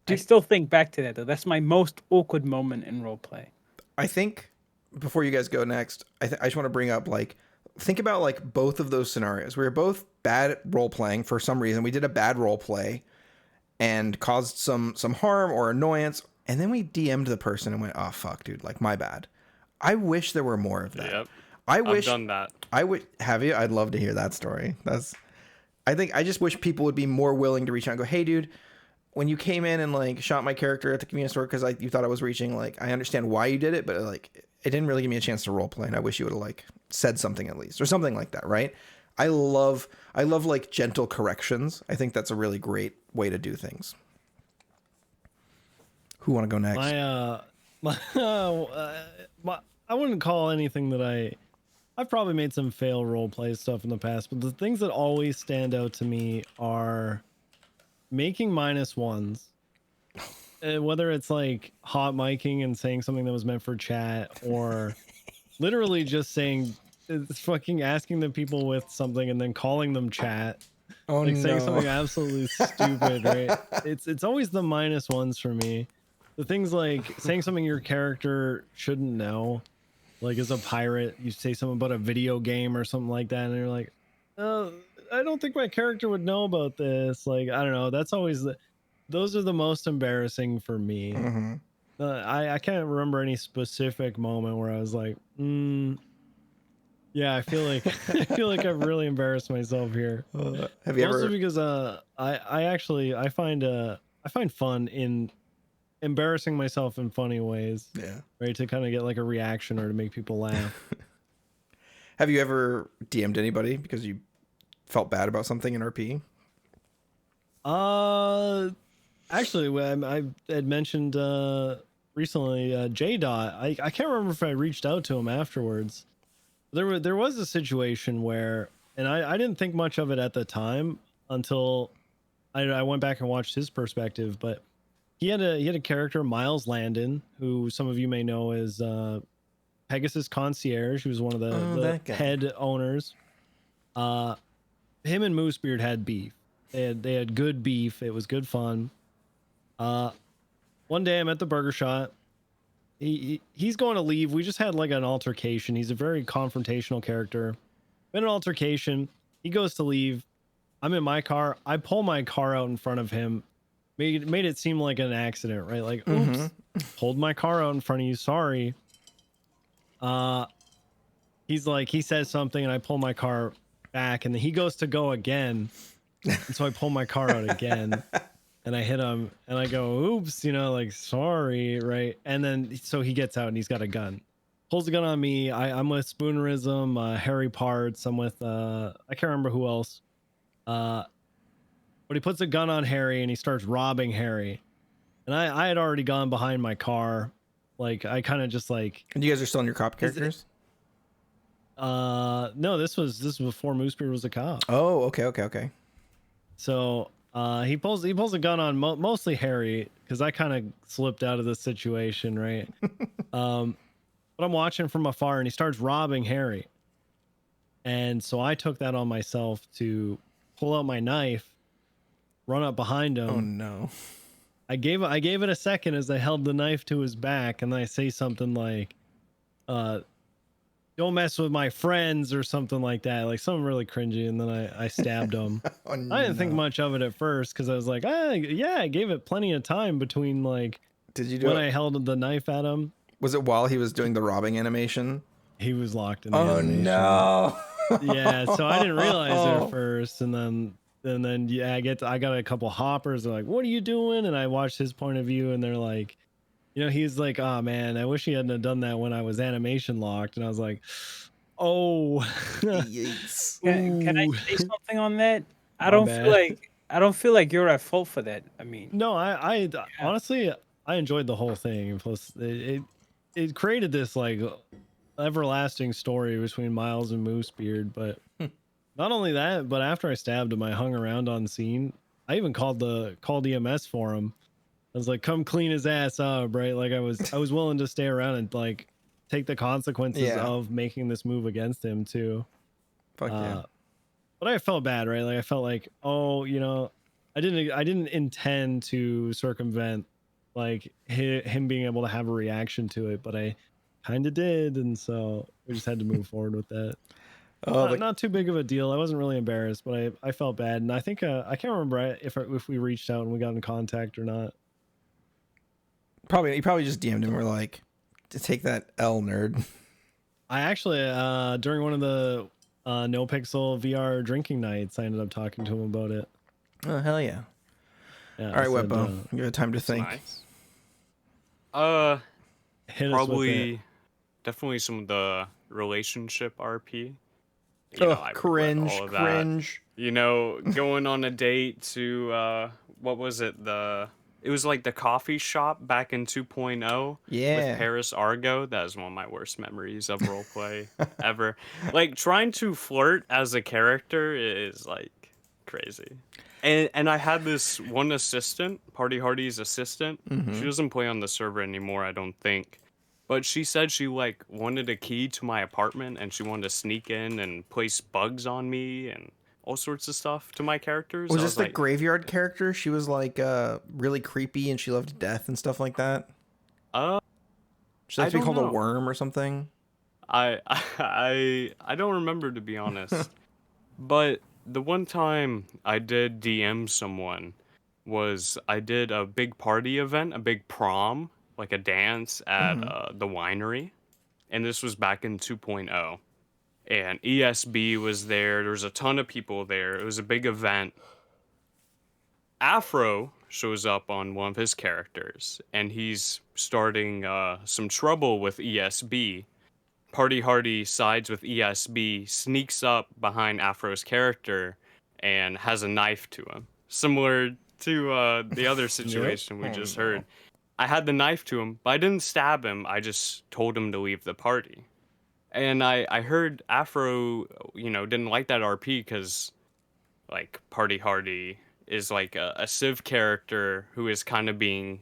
I still think back to that, though. That's my most awkward moment in roleplay. I think, before you guys go next, I just want to bring up, think about, both of those scenarios. We were both bad at role-playing for some reason. We did a bad role-play and caused some harm or annoyance, and then we DM'd the person and went, oh, fuck, dude, my bad. I wish there were more of that. Yep. I've done that. Have you? I'd love to hear that story. I just wish people would be more willing to reach out and go, hey, dude, when you came in and like shot my character at the convenience store because you thought I was reaching, like, I understand why you did it, but like it didn't really give me a chance to roleplay, and I wish you would have like said something at least or something like that, right? I love like gentle corrections. I think that's a really great way to do things. Who want to go next? I wouldn't call anything that I've probably made some fail roleplay stuff in the past, but the things that always stand out to me are making -1s. Whether it's like hot micing and saying something that was meant for chat, or literally just saying, fucking asking the people with something and then calling them chat. Oh, like no. Saying something absolutely stupid, right? It's always the -1s for me. The things like saying something your character shouldn't know. Like as a pirate, you say something about a video game or something like that, and you're like, oh, I don't think my character would know about this. Like, I don't know. That's always those are the most embarrassing for me. Mm-hmm. I can't remember any specific moment where I was like, yeah, I feel like I've really embarrassed myself here. Have you Mostly ever? because I find fun in embarrassing myself in funny ways. Yeah. Right, to kind of get like a reaction or to make people laugh. Have you ever DM'd anybody because you felt bad about something in RP? Actually, I had mentioned recently J Dot. I can't remember if I reached out to him afterwards. There was a situation where, and I didn't think much of it at the time until I went back and watched his perspective. But he had a character, Miles Landon, who some of you may know as Pegasus Concierge. He was one of the head owners. Him and Moosebeard had beef. They had good beef. It was good fun. One day I'm at the Burger Shot. He's going to leave. We just had like an altercation. He's a very confrontational character. Been an altercation. He goes to leave. I'm in my car. I pull my car out in front of him. Made it seem like an accident, right? Like, oops, pulled my car out in front of you. Sorry. He's like, he says something and I pull my car back, and then he goes to go again. And so I pull my car out again and I hit him and I go, oops, like, sorry, right? And then so he gets out and he's got a gun. Pulls the gun on me. I'm with Spoonerism, Harry Parts. I'm with I can't remember who else. But he puts a gun on Harry and he starts robbing Harry. And I had already gone behind my car. Like I kind of just like. And you guys are still in your cop characters? No, this was before Moosebeard was a cop. Oh, okay. So he pulls a gun on mostly Harry, because I kind of slipped out of the situation, right? But I'm watching from afar and he starts robbing Harry. And so I took that on myself to pull out my knife, run up behind him. Oh no. I gave it a second as I held the knife to his back, and then I say something like, don't mess with my friends or something like that, like something really cringy, and then I stabbed him. Oh, no. I didn't think much of it at first because I was like, yeah, I gave it plenty of time between like Did you do when it? I held the knife at him. Was it while he was doing the robbing animation? He was locked in the Oh animation. no. Yeah, so I didn't realize it at first, and then yeah, I got a couple hoppers. They're like, what are you doing? And I watched his point of view, and they're like, he's like, oh man, I wish he hadn't have done that when I was animation locked. And I was like, oh. Can I say something on that? I don't feel like you're at fault for that. I mean, no, I honestly, I enjoyed the whole thing, and plus it created this like everlasting story between Miles and Moosebeard. But not only that, but after I stabbed him, I hung around on scene. I even called EMS for him. I was like, come clean his ass up, right? Like I was willing to stay around and like take the consequences of making this move against him too. Fuck yeah. But I felt bad, right? Like I felt like, oh, I didn't intend to circumvent like him being able to have a reaction to it, but I kind of did, and so we just had to move forward with that. Not too big of a deal. I wasn't really embarrassed, but I felt bad, and I think I can't remember if we reached out and we got in contact or not. You probably just DM'd him. We're like, to take that L, nerd. I actually, during one of the NoPixel VR drinking nights, I ended up talking to him about it. Oh, hell yeah. Yeah. All right, Wetbow, you have time to think. Nice. Hit probably, definitely some of the relationship RP. Cringe. That. You know, going on a date to, what was it? It was like the coffee shop back in 2.0 with Paris Argo. That is one of my worst memories of roleplay ever. Like, trying to flirt as a character is, like, crazy. And I had this one assistant, Party Hardy's assistant. She doesn't play on the server anymore, I don't think. But she said she, like, wanted a key to my apartment, and she wanted to sneak in and place bugs on me and all sorts of stuff to my characters. Was this the graveyard character? She was like really creepy and she loved death and stuff like that. Should that be called a worm or something? I don't remember, to be honest. But the one time I did DM someone was I did a big party event, a big prom, like a dance at the winery, and this was back in 2.0. And ESB was there. There was a ton of people there. It was a big event. Afro shows up on one of his characters, and he's starting some trouble with ESB. Party Hardy sides with ESB, sneaks up behind Afro's character, and has a knife to him. Similar to the other situation we just heard. I had the knife to him, but I didn't stab him. I just told him to leave the party. And I heard Afro, didn't like that RP because, like, Party Hardy is like a Civ character who is kind of being,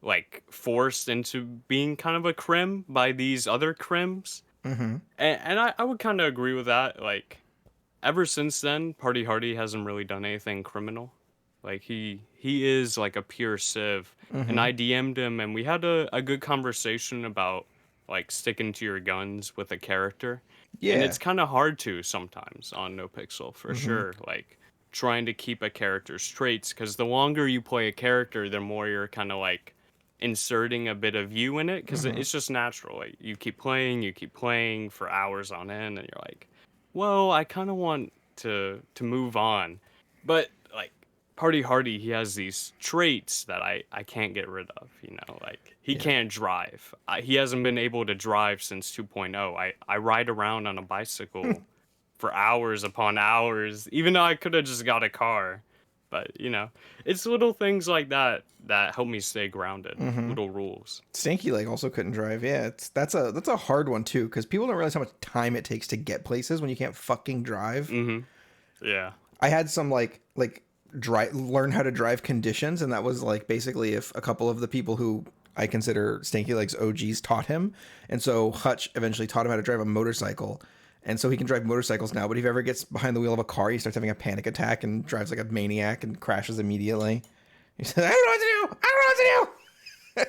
like, forced into being kind of a crim by these other crims. And I would kind of agree with that. Like, ever since then, Party Hardy hasn't really done anything criminal. Like, he is, like, a pure Civ. And I DM'd him, and we had a good conversation about, like, sticking to your guns with a character. Yeah. And it's kind of hard to sometimes on NoPixel, for sure. Like, trying to keep a character's traits, because the longer you play a character, the more you're kind of, like, inserting a bit of you in it, because it's just natural. Like, you keep playing for hours on end, and you're like, well, I kind of want to move on. But, like, Party Hardy, he has these traits that I can't get rid of, like, he can't drive. He hasn't been able to drive since 2.0. I ride around on a bicycle for hours upon hours, even though I could have just got a car. But, it's little things like that help me stay grounded, little rules. Stanky, like, also couldn't drive. Yeah, that's a hard one, too, because people don't realize how much time it takes to get places when you can't fucking drive. Yeah. I had some, like learn how to drive conditions, and that was like basically if a couple of the people who I consider Stanky Legs OGs taught him, and so Hutch eventually taught him how to drive a motorcycle, and so he can drive motorcycles now. But if he ever gets behind the wheel of a car, he starts having a panic attack and drives like a maniac and crashes immediately. He says, I don't know what to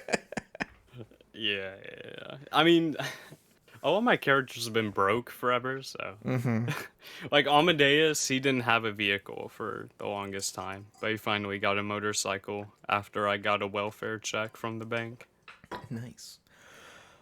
do. Yeah. I mean, all of my characters have been broke forever, so like Amadeus, he didn't have a vehicle for the longest time, but he finally got a motorcycle after I got a welfare check from the bank. Nice.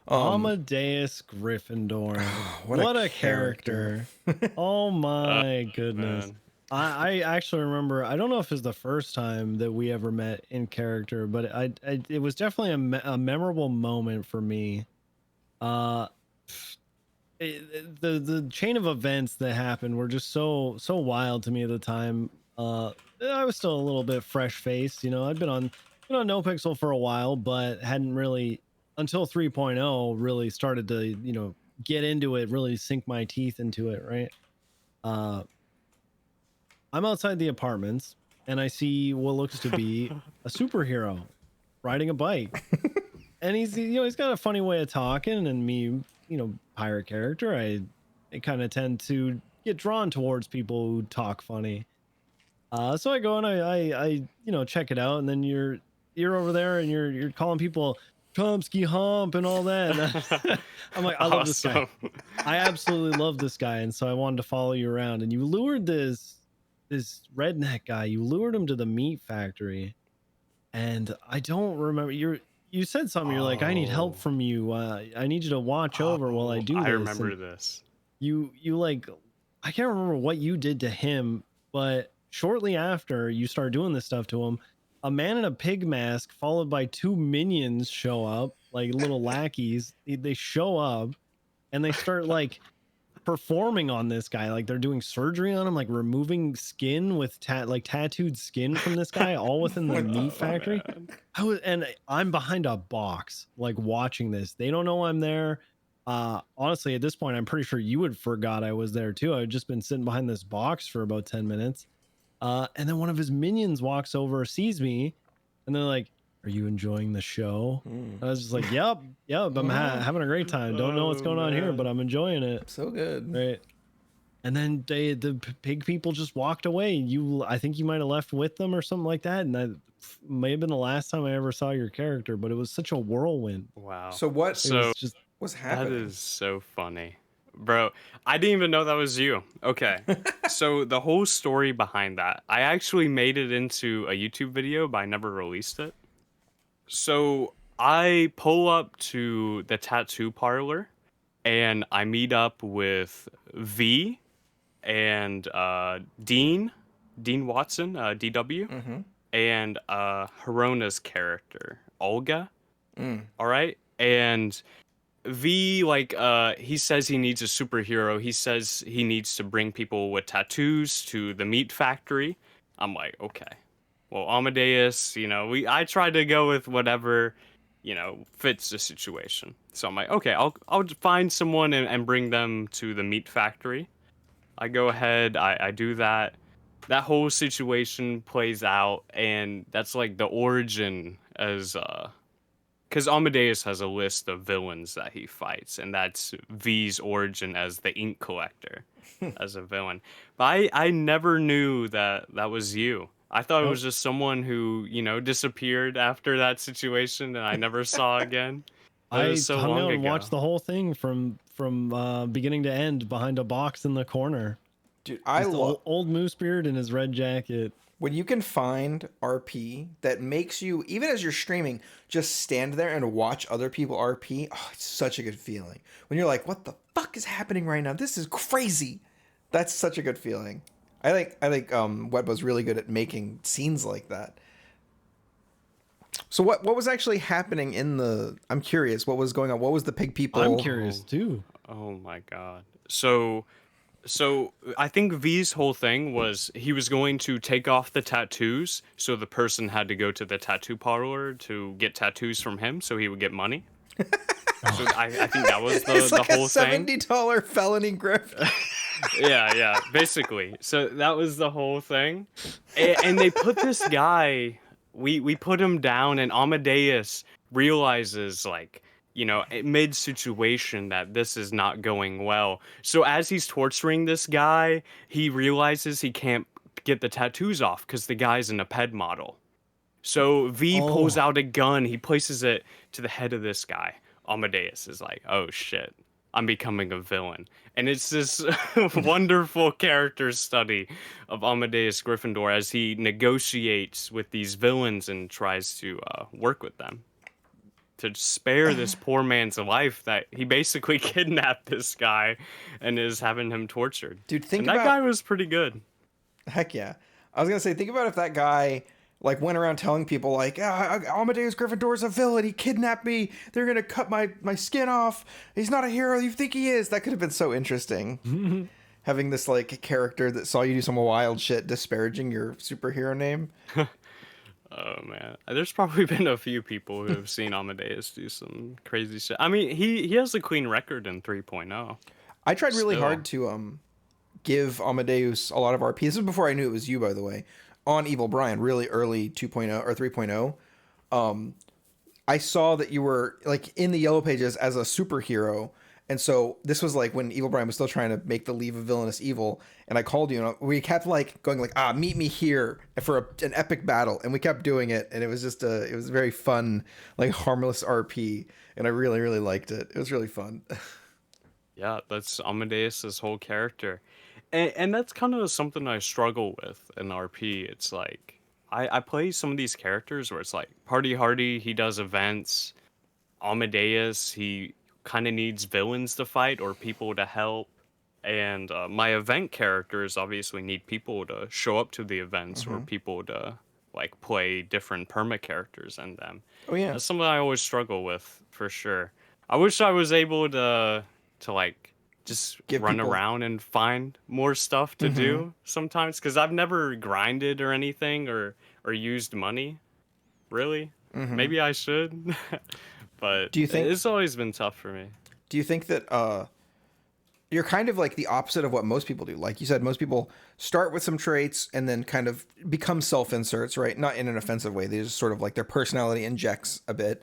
Amadeus Gryffindor. What a character. Oh my goodness. Man. I actually remember, I don't know if it's the first time that we ever met in character, but it was definitely a memorable moment for me. The chain of events that happened were just so wild to me at the time. I was still a little bit fresh faced, I'd been on NoPixel for a while, but hadn't really until 3.0 really started to get into it, really sink my teeth into it, right? I'm outside the apartments and I see what looks to be a superhero riding a bike. And he's got a funny way of talking, and me, pirate character, I kind of tend to get drawn towards people who talk funny. So I go and I check it out, and then you're over there and you're calling people Chomsky hump and all that. I'm like, I love this guy. I absolutely love this guy, and so I wanted to follow you around. And you lured this redneck guy. You lured him to the meat factory, and I don't remember. you said something. You're like, I need help from you. I need you to watch over while I do this. I remember this. You like, I can't remember what you did to him, but shortly after you start doing this stuff to him, a man in a pig mask followed by 2 minions show up, like little lackeys. They show up and they start like performing on this guy, like they're doing surgery on him, like removing skin with tattooed skin from this guy, all within the meat factory. I'm behind a box, like watching this. They don't know I'm there. Honestly, at this point, I'm pretty sure you had forgot I was there too. I had just been sitting behind this box for about 10 minutes. And then one of his minions walks over, sees me, and they're like, "Are you enjoying the show?" I was just like, "Yep, I'm having a great time. Don't know what's going on here, but I'm enjoying it." So good, right? And then the pig people just walked away. I think you might have left with them or something like that, and that may have been the last time I ever saw your character. But it was such a whirlwind. Wow. So what? So what's happening? That is so funny. Bro, I didn't even know that was you. Okay. So the whole story behind that, I actually made it into a YouTube video, but I never released it. So I pull up to the tattoo parlor and I meet up with V and Dean Watson, DW, and Hirona's character, Olga. All right. And V, like, he says he needs a superhero. He says he needs to bring people with tattoos to the meat factory. I'm like, okay. Well, Amadeus, I tried to go with whatever, fits the situation. So I'm like, okay, I'll find someone and bring them to the meat factory. I go ahead, I do that. That whole situation plays out, and that's like the origin as because Amadeus has a list of villains that he fights, and that's V's origin as the ink collector, as a villain. But I never knew that was you. I thought it was just someone who, disappeared after that situation and I never saw again. I hung out and watched the whole thing from beginning to end behind a box in the corner. Dude, I love old Moosebeard in his red jacket. When you can find RP that makes you, even as you're streaming, just stand there and watch other people RP. Oh, it's such a good feeling. When you're like, what the fuck is happening right now? This is crazy. That's such a good feeling. I think Wetbow's really good at making scenes like that. So what was actually happening I'm curious, what was going on? What was the pig people? I'm curious too. Oh my god. So I think V's whole thing was he was going to take off the tattoos, so the person had to go to the tattoo parlor to get tattoos from him, so he would get money. So I think that was the whole thing. It's like a $70 felony grift. Yeah, basically. So that was the whole thing. And they put this guy, we put him down, and Amadeus realizes, like, mid-situation that this is not going well. So as he's torturing this guy, he realizes he can't get the tattoos off because the guy's in a ped model. So V pulls out a gun. He places it to the head of this guy. Amadeus is like, oh shit, I'm becoming a villain. And it's this wonderful character study of Amadeus Gryffindor as he negotiates with these villains and tries to work with them to spare this poor man's life that he basically kidnapped this guy and is having him tortured. Dude, that guy was pretty good. Heck yeah. I was going to say, think about if that guy like went around telling people like, Amadeus Gryffindor is a villain. He kidnapped me. They're going to cut my skin off. He's not a hero you think he is. That could have been so interesting. Having this like character that saw you do some wild shit disparaging your superhero name. Oh man, there's probably been a few people who have seen Amadeus do some crazy shit. I mean, he has a clean record in 3.0. I tried really hard to give Amadeus a lot of RP. This was before I knew it was you, by the way. On Evil Brian, really early 2.0 or 3.0. I saw that you were like in the yellow pages as a superhero. And so this was like when Evil Brian was still trying to make the League of Villainous Evil, and I called you, and we kept like going like, meet me here for an epic battle, and we kept doing it, and it was just it was very fun, like harmless RP, and I really, really liked it. It was really fun. Yeah, that's Amadeus's whole character, and that's kind of something I struggle with in RP. It's like I play some of these characters where it's like Party Hardy, he does events. Amadeus, he kind of needs villains to fight or people to help. And my event characters obviously need people to show up to the events or people to like play different perma characters in them. Oh yeah, that's something I always struggle with for sure. I wish I was able to like just run around and find more stuff to do sometimes, because I've never grinded or anything or used money really. Maybe I should. But do you think it's always been tough for me? Do you think that you're kind of like the opposite of what most people do? Like you said, most people start with some traits and then kind of become self-inserts, right? Not in an offensive way. They just sort of like their personality injects a bit.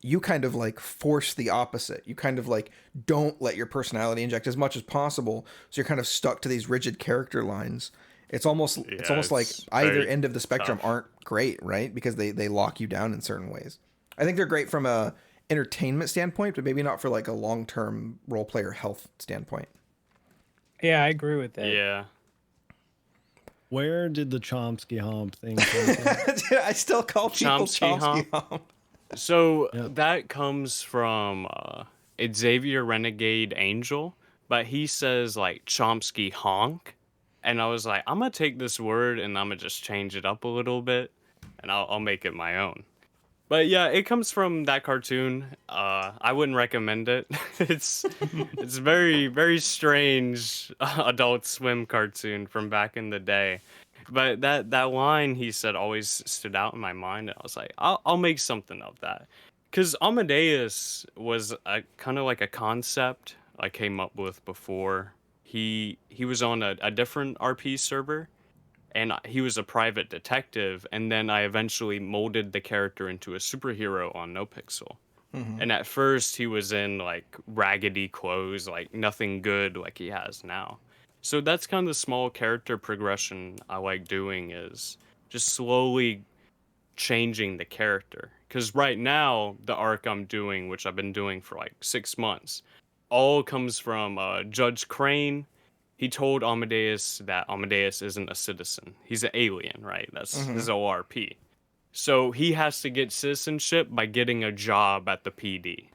You kind of like force the opposite. You kind of like don't let your personality inject as much as possible. So you're kind of stuck to these rigid character lines. It's almost like either end of the spectrum aren't great, right? Because they lock you down in certain ways. I think they're great from a entertainment standpoint, but maybe not for like a long-term role player health standpoint. Yeah, I agree with that. Yeah. Where did the Chomsky Hump thing come from? I still call people Chomsky Hump. So that comes from Xavier Renegade Angel, but he says like Chomsky honk. And I was like, I'm going to take this word and I'm going to just change it up a little bit and I'll make it my own. But yeah, it comes from that cartoon. I wouldn't recommend it. It's very, very strange Adult Swim cartoon from back in the day. But that line he said always stood out in my mind. And I was like, I'll make something of that. Because Amadeus was kind of like a concept I came up with before. He was on a different RP server. And he was a private detective, and then I eventually molded the character into a superhero on NoPixel. And at first, he was in, like, raggedy clothes, like, nothing good like he has now. So that's kind of the small character progression I like doing, is just slowly changing the character. Because right now, the arc I'm doing, which I've been doing for, like, 6 months, all comes from Judge Crane. He told Amadeus that Amadeus isn't a citizen. He's an alien, right? That's his ORP. So he has to get citizenship by getting a job at the PD.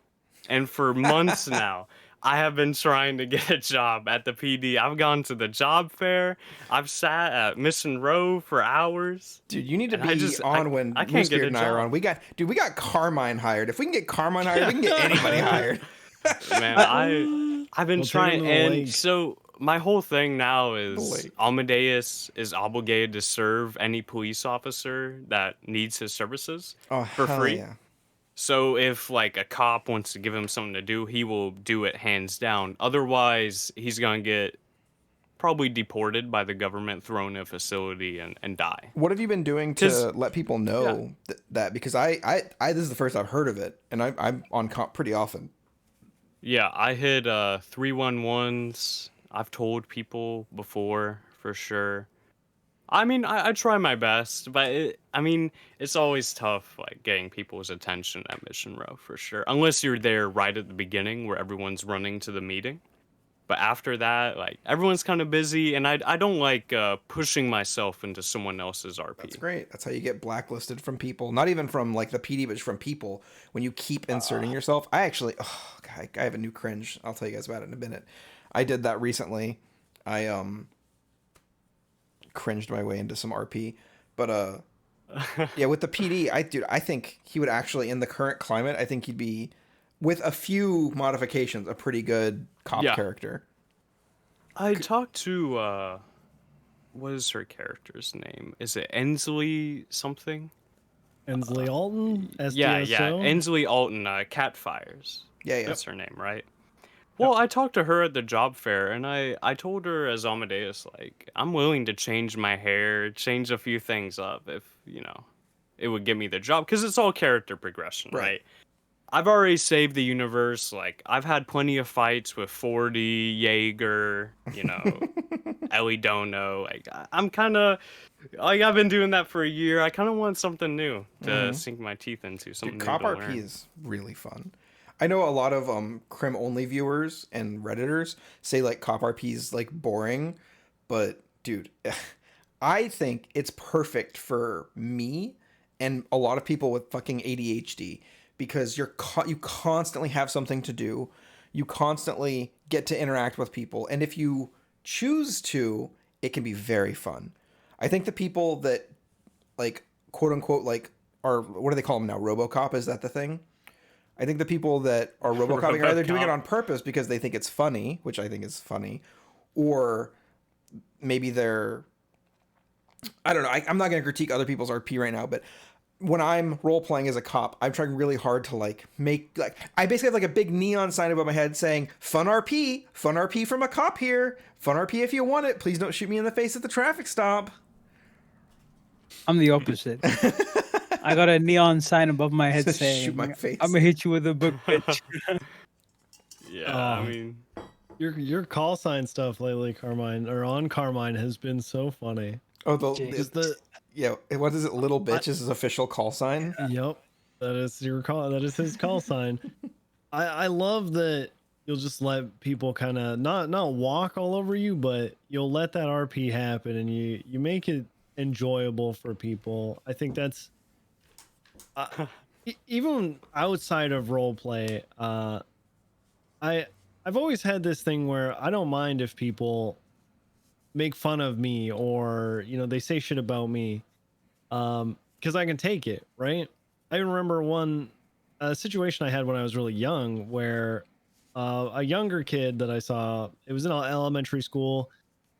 And for months now, I have been trying to get a job at the PD. I've gone to the job fair. I've sat at Mission Row for hours. Dude, you need to be on when Moosebeard and I are on. We got Carmine hired. If we can get Carmine hired, we can get anybody hired. Man, I've been trying, and so my whole thing now is Amadeus is obligated to serve any police officer that needs his services for free. Yeah. So if like a cop wants to give him something to do, he will do it hands down. Otherwise, he's going to get probably deported by the government, thrown in a facility and die. What have you been doing to let people know that? Because I this is the first I've heard of it, and I'm on comp pretty often. Yeah, I hit 311s. I've told people before, for sure. I mean, I try my best, but it's always tough, like, getting people's attention at Mission Row, for sure. Unless you're there right at the beginning where everyone's running to the meeting. But after that, like, everyone's kind of busy, and I don't like pushing myself into someone else's RP. That's great. That's how you get blacklisted from people. Not even from, like, the PD, but from people. When you keep inserting yourself. I actually, God, I have a new cringe. I'll tell you guys about it in a minute. I did that recently. I cringed my way into some RP. But, yeah, with the PD, I think he would actually, in the current climate, I think he'd be, with a few modifications, a pretty good cop character. I talked to, what is her character's name? Is it Ensley something? Ensley Alton? Yeah, Ensley Alton, Catfires. Yeah. That's her name, right? Well, I talked to her at the job fair, and I told her as Amadeus, like, I'm willing to change my hair, change a few things up if, it would give me the job, because it's all character progression, right? I've already saved the universe. Like, I've had plenty of fights with 40, Jaeger, Ellie Dono. Like, I'm kind of, like, I've been doing that for a year. I kind of want something new to sink my teeth into. Something new Cop to RP learn. is really fun. I know a lot of Crim only viewers and Redditors say like Cop RP is like boring, but dude, I think it's perfect for me and a lot of people with fucking ADHD because you constantly have something to do. You constantly get to interact with people, and if you choose to, it can be very fun. I think the people that like quote unquote like are, what do they call them now? RoboCop, is that the thing? I think the people that are RoboCopping are either doing it on purpose because they think it's funny, which I think is funny, or maybe they're, I don't know. I'm not going to critique other people's RP right now, but when I'm role playing as a cop, I'm trying really hard to like make like, I basically have like a big neon sign above my head saying fun RP from a cop here, fun RP if you want it. Please don't shoot me in the face at the traffic stop. I'm the opposite. I got a neon sign above my head saying, shoot my face. I'm gonna hit you with a book, bitch. Yeah, I mean, your call sign stuff lately, Carmine, or on Carmine, has been so funny. Oh, yeah, what is it? Little bitch is his official call sign. Yep, that is his call sign. I love that you'll just let people kind of not walk all over you, but you'll let that RP happen, and you make it enjoyable for people. I think that's even outside of role play. I've always had this thing where I don't mind if people make fun of me or they say shit about me, because I can take it, right? I remember one situation I had when I was really young where a younger kid that I saw, it was in elementary school.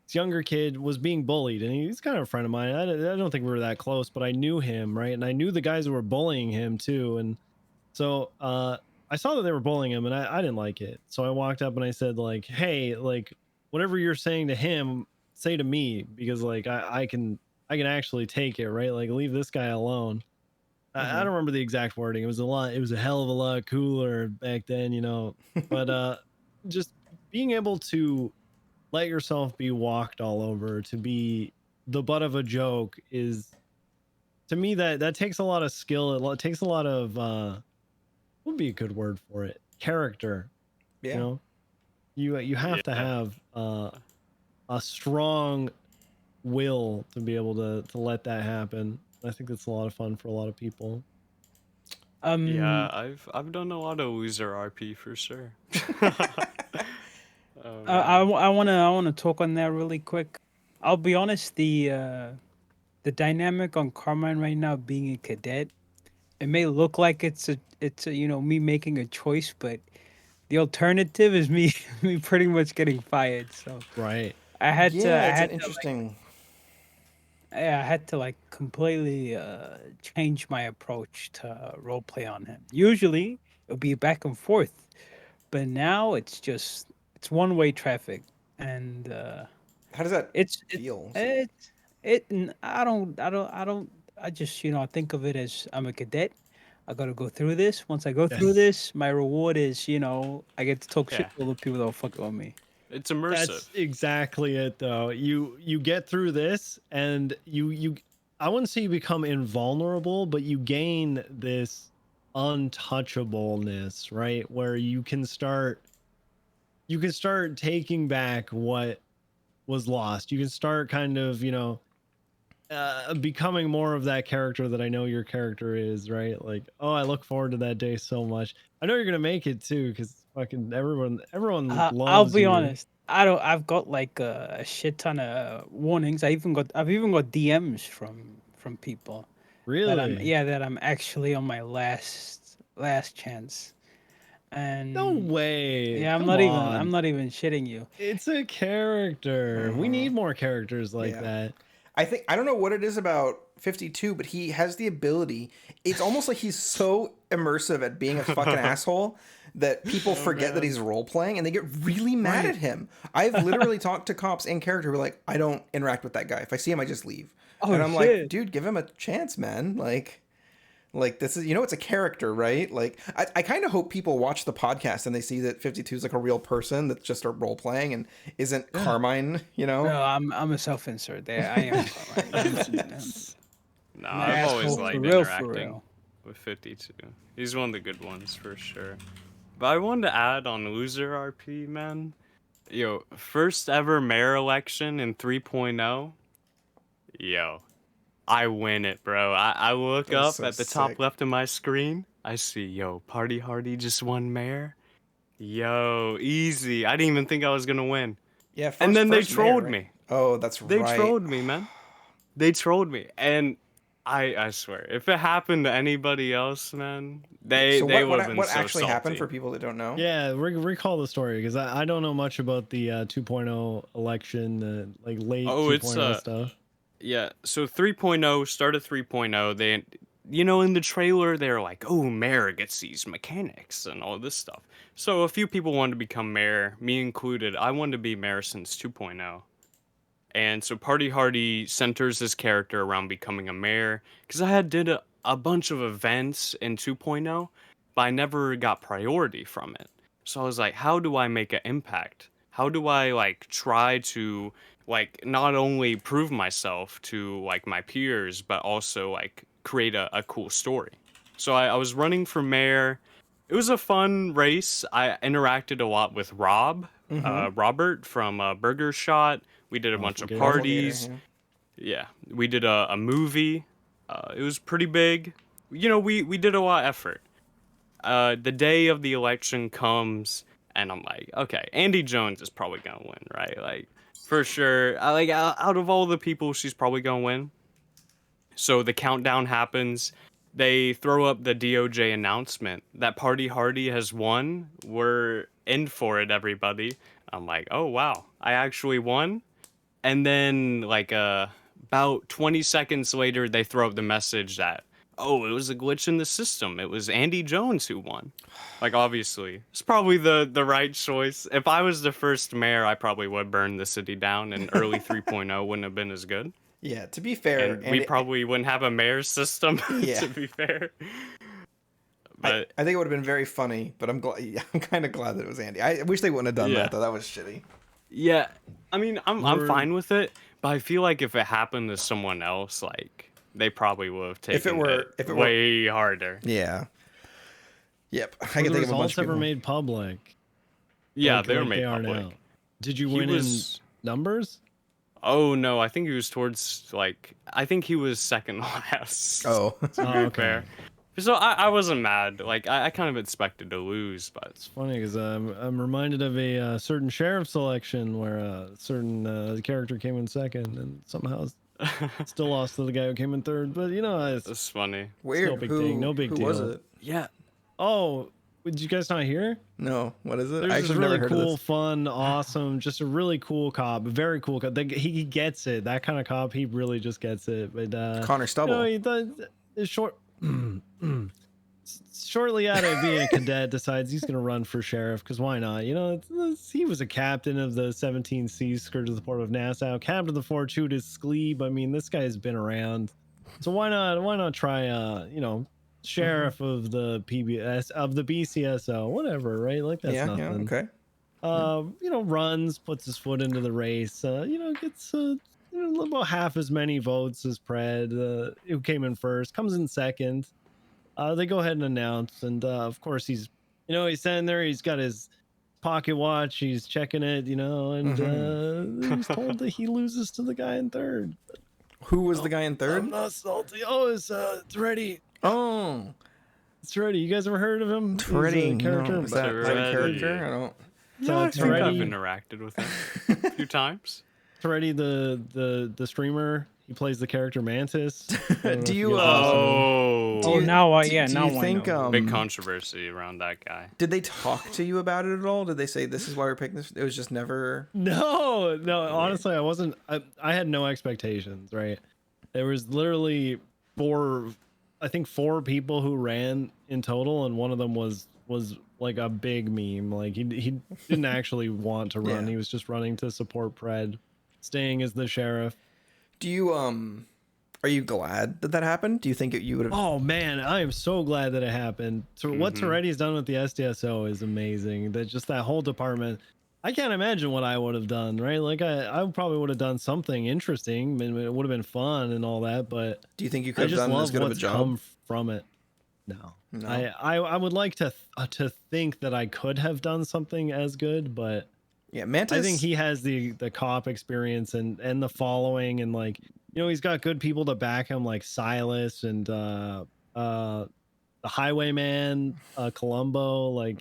This younger kid was being bullied, and he's kind of a friend of mine. I don't think we were that close, but I knew him, right? And I knew the guys who were bullying him too. And so I saw that they were bullying him, and I didn't like it. So I walked up and I said, like, hey, like, whatever you're saying to him, say to me, because like I can actually take it, right? Like, leave this guy alone. I don't remember the exact wording. It was a hell of a lot cooler back then, but just being able to let yourself be walked all over, to be the butt of a joke, is, to me, that takes a lot of skill. It takes a lot of what would be a good word for it? Character. Yeah. You have to have a strong will to be able to let that happen. I think that's a lot of fun for a lot of people. Yeah, I've done a lot of loser RP for sure. I wanna talk on that really quick. I'll be honest, the dynamic on Carmine right now being a cadet, it may look like it's a me making a choice, but the alternative is me pretty much getting fired. So right, I had interesting. I had to like completely change my approach to roleplay on him. Usually it'll be back and forth, but now it's one-way traffic. And how does that feel? I just I think of it as I'm a cadet. I gotta go through this. Once I go through this, my reward is I get to talk shit to other people that'll fuck with me. It's immersive. That's exactly it, though. You get through this, and you I wouldn't say you become invulnerable, but you gain this untouchableness, right? Where you can start taking back what was lost. You can start kind of, becoming more of that character that I know your character is, right? Like, oh, I look forward to that day so much. I know you're gonna make it too, because fucking everyone loves I'll be you. honest. I've got like a shit ton of warnings. I've even got DMs from people. Really? That I'm actually on my last chance. And no way. Yeah, I'm not even shitting you. It's a character. We need more characters like that. I don't know what it is about 52, but he has the ability. It's almost like he's so immersive at being a fucking asshole that people forget that he's role playing and they get really mad at him. I've literally talked to cops in character who are like, I don't interact with that guy. If I see him, I just leave. And I'm like, dude, give him a chance, man. Like this is, it's a character, right? Like I kind of hope people watch the podcast and they see that 52 is like a real person that's just a role playing and isn't Carmine, No, I'm a self-insert there. I am Carmine. No, I've always liked interacting with 52. He's one of the good ones for sure. But I wanted to add on loser RP, man. First ever mayor election in 3.0. Yo, I win it, bro. I look up so at the sick. top left of my screen. I see, yo, Party Hardy just won mayor. Yo, easy. I didn't even think I was gonna win. Yeah, first, and then they mayor, trolled right? me. Oh, that's They right. trolled me, man. They trolled me, and I swear, if it happened to anybody else, man, they would have been what so actually salty. happened for people that don't know? Yeah, recall the story because I don't know much about the 2.0 election, like late 2.0 stuff. Yeah, so 3.0, start of 3.0, they, in the trailer, they're like, oh, mayor gets these mechanics and all this stuff. So a few people wanted to become mayor, me included. I wanted to be mayor since 2.0. And so Party Hardy centers his character around becoming a mayor, because I did a bunch of events in 2.0, but I never got priority from it. So I was like, how do I make an impact? How do I, like, try to, like, not only prove myself to, like, my peers, but also, like, create a cool story? So I was running for mayor. It was a fun race. I interacted a lot with Robert from Burger Shot. We did a bunch of parties. Yeah, we did a movie. It was pretty big. We did a lot of effort. The day of the election comes, and I'm like, okay, Andy Jones is probably gonna win, right? Like, for sure. Out of all the people, she's probably gonna win. So the countdown happens. They throw up the DOJ announcement that Party Hardy has won. We're in for it, everybody. I'm like, oh wow, I actually won. And then, like, about 20 seconds later, they throw up the message that, oh, it was a glitch in the system. It was Andy Jones who won. Like, obviously, it's probably the right choice. If I was the first mayor, I probably would burn the city down, and early 3.0 wouldn't have been as good. Yeah, to be fair. And we probably wouldn't have a mayor system, to be fair. But I think it would have been very funny, but I'm kind of glad that it was Andy. I wish they wouldn't have done that, though. That was shitty. Yeah, I mean, I'm fine with it, but I feel like if it happened to someone else, like, they probably would have taken it way harder. Yeah. Yep. I can think of a bunch of people. Ever made public? Yeah, they were made public. Now. Did you win in numbers? Oh no, I think he was I think he was second last. Oh, okay. Fair. So I wasn't mad. Like, I kind of expected to lose, but it's funny because I'm reminded of a certain sheriff selection where a certain character came in second and somehow still lost to the guy who came in third. But it's funny. Weird. No big thing. No big deal. Who was it? Yeah. Oh, did you guys not hear? No. What is it? There's this really cool, fun, awesome, just a really cool cop. Very cool cop. He gets it. That kind of cop. He really just gets it. But Connor Stubble. Shortly out of being a cadet, decides he's going to run for sheriff because why not? He was a captain of the 17C Scourge of the Port of Nassau, captain of the Fortuitous Sclebe. I mean, this guy's been around, so why not try sheriff of the PBS of the BCSO, whatever, right? Like that's nothing. Yeah, okay. Runs, puts his foot into the race. Gets about half as many votes as Pred, who came in first, comes in second. They go ahead and announce, and of course he's standing there. He's got his pocket watch. He's checking it, and he's told that he loses to the guy in third. Who was the guy in third? I'm not salty. Oh, it's Reddy. Oh, it's Reddy. You guys ever heard of him? Reddy character. No, is that a character? I don't. Yeah, I think I've interacted with him a few times. Reddy, the streamer. He plays the character Mantis. Do you? Now I think big controversy around that guy? Did they talk to you about it at all? Did they say this is why we're picking this? It was just never. No. Honestly, I wasn't. I had no expectations. Right. There was literally four people who ran in total, and one of them was like a big meme. Like he didn't actually want to run. He was just running to support Pred, staying as the sheriff. Do you are you glad that happened? Do you think you would have? Oh man, I am so glad that it happened. So what Toretti's done with the SDSO is amazing. That whole department. I can't imagine what I would have done, right? Like I probably would have done something interesting. It would have been fun and all that, but do you think you could have done as good of a job? Come from it? No. I would like to think that I could have done something as good, but yeah, Mantis. I think he has the cop experience and the following, and like you know, he's got good people to back him, like Silas and the Highwayman, Columbo. Like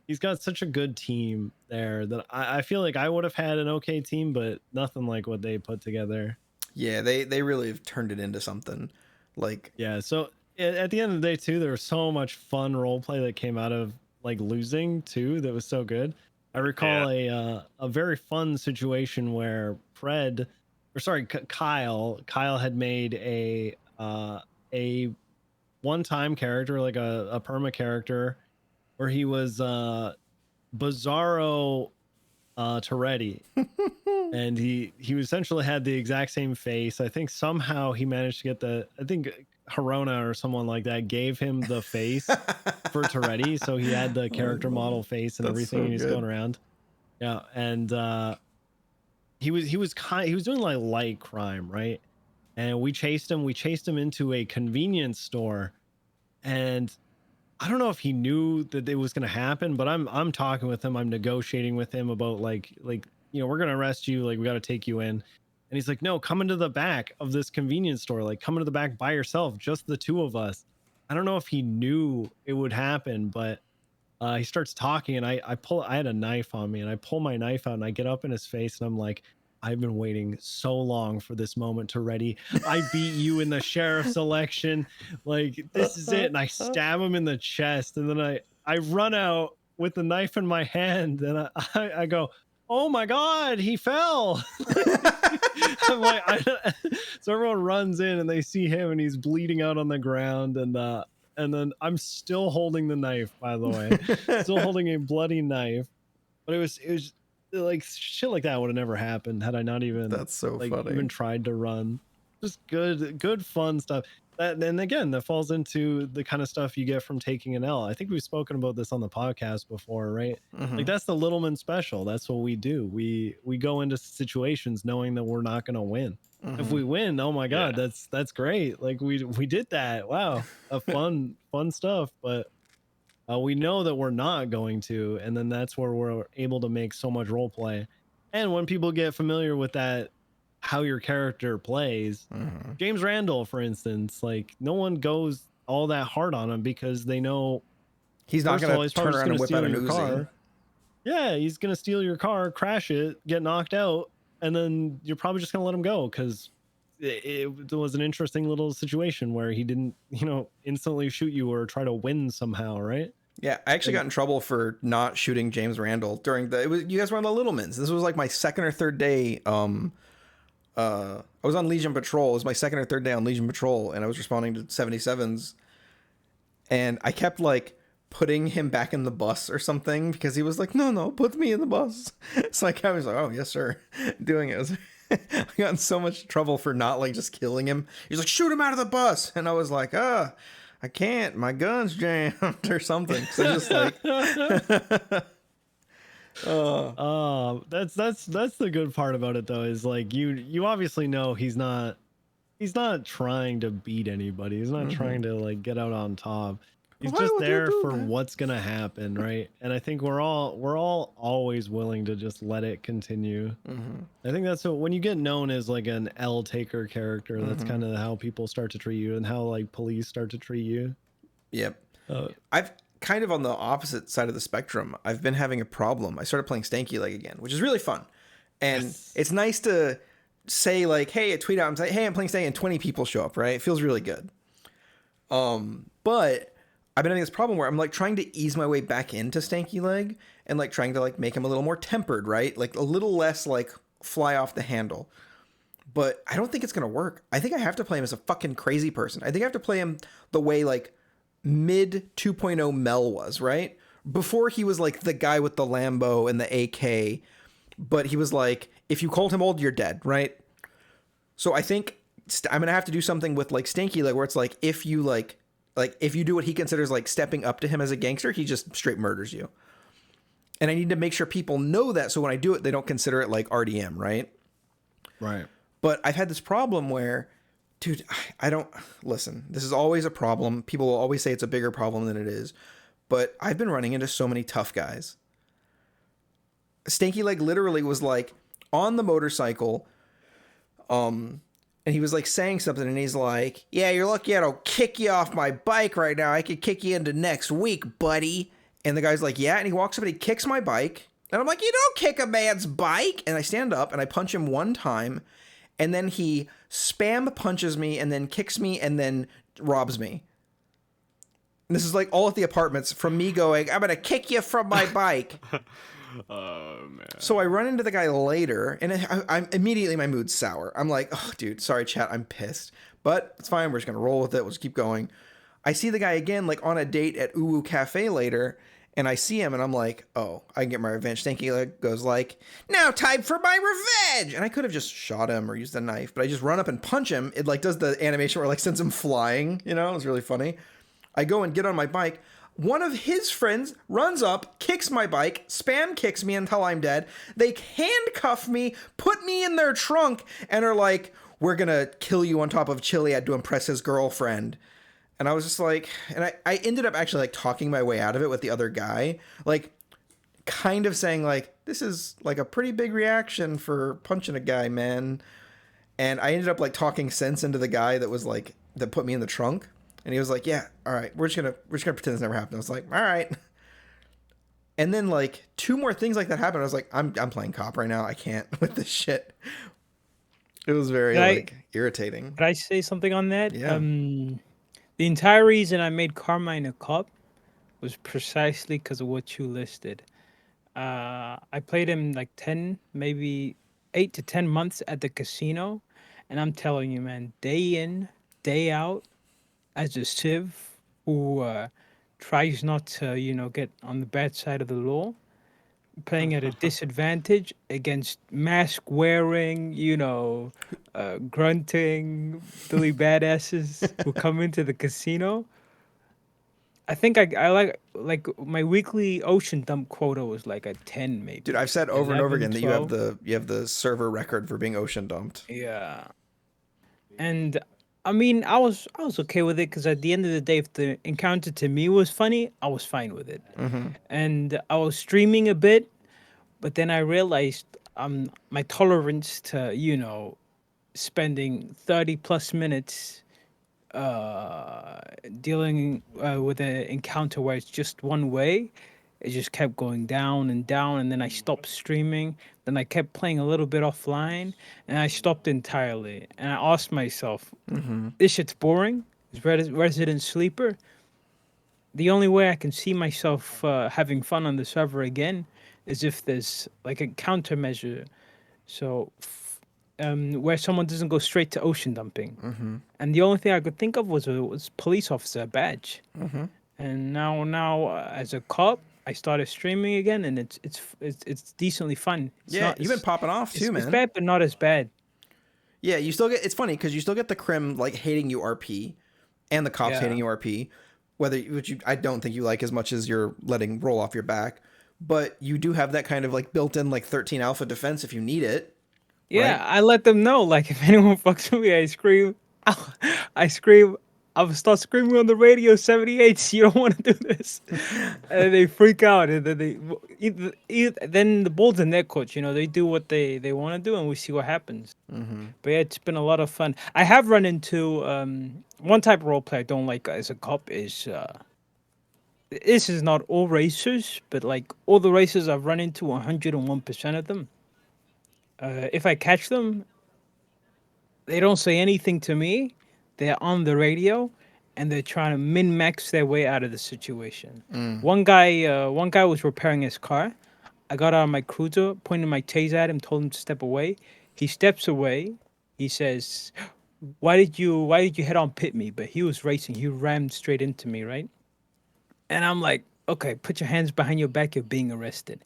he's got such a good team there that I feel like I would have had an okay team, but nothing like what they put together. Yeah, they really have turned it into something. Like, yeah, so at the end of the day too, there was so much fun role play that came out of like losing too that was so good. I recall a very fun situation where Kyle had made a one-time character, like a perma character, where he was Bizarro Toretti. And he essentially had the exact same face. I think somehow he managed to get I think Harona or someone like that gave him the face for Toretti, so he had the character model face and everything, so and he's going around. Yeah, and he was doing like light crime, right? And we chased him into a convenience store, and I don't know if he knew that it was going to happen, but I'm talking with him, I'm negotiating with him about like you know, we're going to arrest you, like we got to take you in. And he's like, no, come into the back of this convenience store, like come into the back by yourself, just the two of us. I don't know if he knew it would happen, but he starts talking, and I had a knife on me, and I pull my knife out and I get up in his face and I'm like, I've been waiting so long for this moment to ready. I beat you in the sheriff's election. Like, this is it. And I stab him in the chest. And then I run out with the knife in my hand, and I go, oh my God, he fell. I'm like, so everyone runs in and they see him and he's bleeding out on the ground. And then I'm still holding the knife, by the way, still holding a bloody knife. But it was like shit like that would have never happened had I not even even tried to run. Just good fun stuff. And again, that falls into the kind of stuff you get from taking an L. I think we've spoken about this on the podcast before, right? Like that's the Littleman special. That's what we do. We go into situations knowing that we're not going to win. If we win, oh my God, that's great. Like we did that. Wow, fun stuff. But we know that we're not going to, and then that's where we're able to make so much role play. And when people get familiar with that, how your character plays, James Randall, for instance, like no one goes all that hard on him because they know he's not going to turn around and whip out an Uzi. Yeah, he's going to steal your car, crash it, get knocked out, and then you're probably just going to let him go because it was an interesting little situation where he didn't, you know, instantly shoot you or try to win somehow, right? Yeah, I actually got in trouble for not shooting James Randall during you guys were on the Littlemans. This was like my second or third day. I was on Legion Patrol. It was my second or third day on Legion Patrol, and I was responding to 77s. And I kept like putting him back in the bus or something because he was like, no, put me in the bus. So like I was like, oh yes, sir, doing it. I got in so much trouble for not like just killing him. He's like, shoot him out of the bus, and I was like, I can't. My gun's jammed or something. So just like. That's the good part about it though, is like you obviously know he's not trying to beat anybody. He's not trying to like get out on top. He's just there for what's gonna happen, right? And I think we're all always willing to just let it continue. I think that's when you get known as like an L taker character, that's kind of how people start to treat you and how like police start to treat you. Yep. I've kind of on the opposite side of the spectrum. I've been having a problem. I started playing Stanky Leg again, which is really fun. And it's nice to say like, hey, I tweet out and say, hey, I'm playing Stanky, and 20 people show up, right? It feels really good. But I've been having this problem where I'm like trying to ease my way back into Stanky Leg and like trying to like make him a little more tempered, right? Like a little less like fly off the handle. But I don't think it's going to work. I think I have to play him as a fucking crazy person. I think I have to play him the way like mid 2.0 Mel was, right? Before he was like the guy with the Lambo and the AK, but he was like, if you called him old, you're dead, right? So I think I'm going to have to do something with like Stanky Leg where it's like, if you if you do what he considers like stepping up to him as a gangster, he just straight murders you. And I need to make sure people know that. So when I do it, they don't consider it like RDM, right? Right. But I've had this problem where, dude, I don't listen. This is always a problem. People will always say it's a bigger problem than it is. But I've been running into so many tough guys. Stanky Leg literally was like on the motorcycle, And he was like saying something, and he's like, yeah, you're lucky I don't kick you off my bike right now. I could kick you into next week, buddy. And the guy's like, yeah. And he walks up and he kicks my bike. And I'm like, you don't kick a man's bike. And I stand up and I punch him one time. And then he spam punches me and then kicks me and then robs me. And this is like all at the apartments from me going, I'm going to kick you from my bike. Oh, man. So I run into the guy later, and I'm immediately my mood's sour. I'm like, oh, dude, sorry, chat, I'm pissed. But it's fine. We're just going to roll with it. We'll just keep going. I see the guy again, like on a date at Uwu Cafe later, and I see him, and I'm like, oh, I can get my revenge. Thank you. Goes like, now time for my revenge. And I could have just shot him or used a knife, but I just run up and punch him. It like does the animation where it like sends him flying. You know, it's really funny. I go and get on my bike. One of his friends runs up, kicks my bike, spam kicks me until I'm dead. They handcuff me, put me in their trunk, and are like, we're going to kill you on top of Chiliad to impress his girlfriend. And I was just like, and I ended up actually like talking my way out of it with the other guy, like kind of saying like, this is like a pretty big reaction for punching a guy, man. And I ended up like talking sense into the guy that was like, that put me in the trunk. And he was like, yeah, all right, we're just gonna pretend this never happened. I was like, all right. And then like 2 more things like that happened. I was like, I'm playing cop right now. I can't with this shit. It was very irritating. Could I say something on that? Yeah. The entire reason I made Carmine a cop was precisely because of what you listed. I played him like 10, maybe 8 to 10 months at the casino. And I'm telling you, man, day in, day out, as a civ who tries not to, get on the bad side of the law, playing at a disadvantage against mask wearing, grunting, Billy badasses who come into the casino. I think I like my weekly ocean dump quota was like a 10 maybe. Dude, I've said over 11, and over again 12. That you have the server record for being ocean dumped. Yeah. And I mean, I was okay with it because at the end of the day, if the encounter to me was funny, I was fine with it. Mm-hmm. And I was streaming a bit, but then I realized my tolerance to, spending 30 plus minutes dealing with an encounter where it's just one way, it just kept going down and down, and then I stopped streaming. Then I kept playing a little bit offline, and I stopped entirely. And I asked myself, this shit's boring. It's Resident Sleeper. The only way I can see myself having fun on the server again is if there's like a countermeasure. So where someone doesn't go straight to ocean dumping. And the only thing I could think of was police officer badge. And now as a cop, I started streaming again, and it's decently fun. You've been popping off too, man. It's bad, but not as bad. Yeah, you still get. It's funny because you still get the crim like hating you RP, and the cops hating you RP. Which I don't think you like as much as you're letting roll off your back, but you do have that kind of like built-in like 13 alpha defense if you need it. Yeah, right? I let them know. Like if anyone fucks with me, I scream. I scream. I would start screaming on the radio, 78, you don't want to do this. And they freak out. And then then the ball's in their court, they do what they want to do, and we see what happens. But yeah, it's been a lot of fun. I have run into one type of roleplay I don't like as a cop is, this is not all racers, but like all the racers I've run into, 101% of them, if I catch them, they don't say anything to me. They're on the radio, and they're trying to min-max their way out of the situation. One guy was repairing his car. I got out of my cruiser, pointed my taser at him, told him to step away. He steps away. He says, "Why did you head on pit me?" But he was racing. He rammed straight into me, right? And I'm like, "Okay, put your hands behind your back. You're being arrested."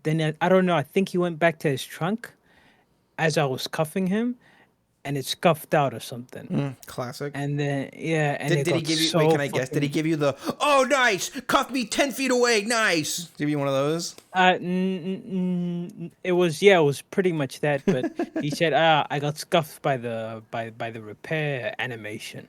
Then I don't know. I think he went back to his trunk as I was cuffing him. And it scuffed out or something. Classic. And then, yeah. And did he give you, wait, can I guess? Did he give you the, oh, nice, cuff me 10 feet away, nice? Give you one of those? It was pretty much that. But he said, I got scuffed by the repair animation.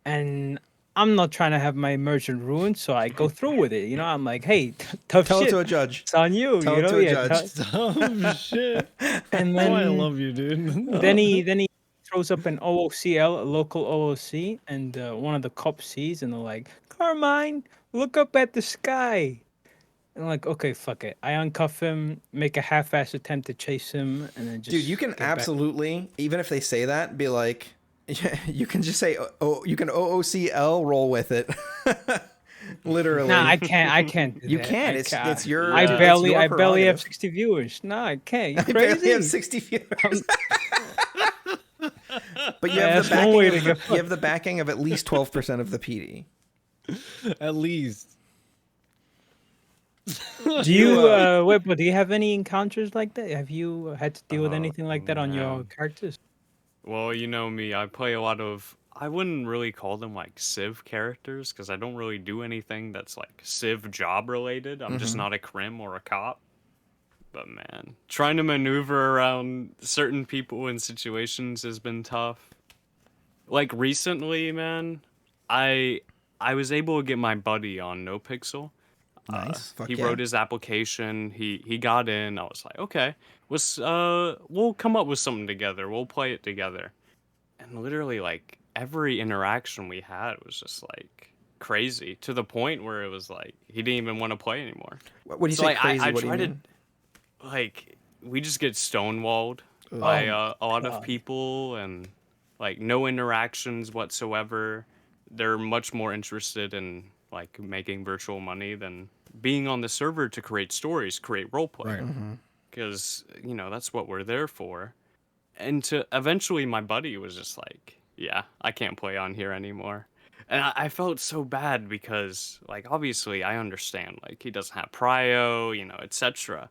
And I'm not trying to have my immersion ruined, so I go through with it. I'm like, hey, tough Tell shit. it to a judge. It's on you. Tell it to a judge. Tough shit. And then, I love you, dude. then he throws up an OOCL, a local OOC, and one of the cops sees, and they're like, Carmine, look up at the sky. And I'm like, okay, fuck it. I uncuff him, make a half-ass attempt to chase him, and then just. Dude, you can absolutely, even if they say that, be like, you can just say, oh, you can OOCL, roll with it. Literally. Nah, I can't. Do you that. can. It's your. I barely prerogative. have 60 viewers. Nah, I can't. You I crazy? barely have 60 viewers. But you have the backing of at least 12% of the PD. At least. Do you, Wetbow, do you have any encounters like that? Have you had to deal with anything like that on your characters? Well, you know me, I play a lot of, I wouldn't really call them like Civ characters, because I don't really do anything that's like Civ job related. I'm just not a crim or a cop. But man, trying to maneuver around certain people and situations has been tough. Like recently, man, I was able to get my buddy on NoPixel. Nice. He wrote his application. He got in. I was like, okay, we'll come up with something together. We'll play it together. And literally, like every interaction we had was just like crazy, to the point where it was like he didn't even want to play anymore. What do you say? Crazy? I what do you tried mean? to, like, we just get stonewalled by a lot of people, and like no interactions whatsoever. They're much more interested in like making virtual money than being on the server to create stories, create roleplay. Right. Because, you know, that's what we're there for. And to eventually my buddy was just like, yeah, I can't play on here anymore. And I felt so bad because, like, obviously I understand, like, he doesn't have prio, you know, etc.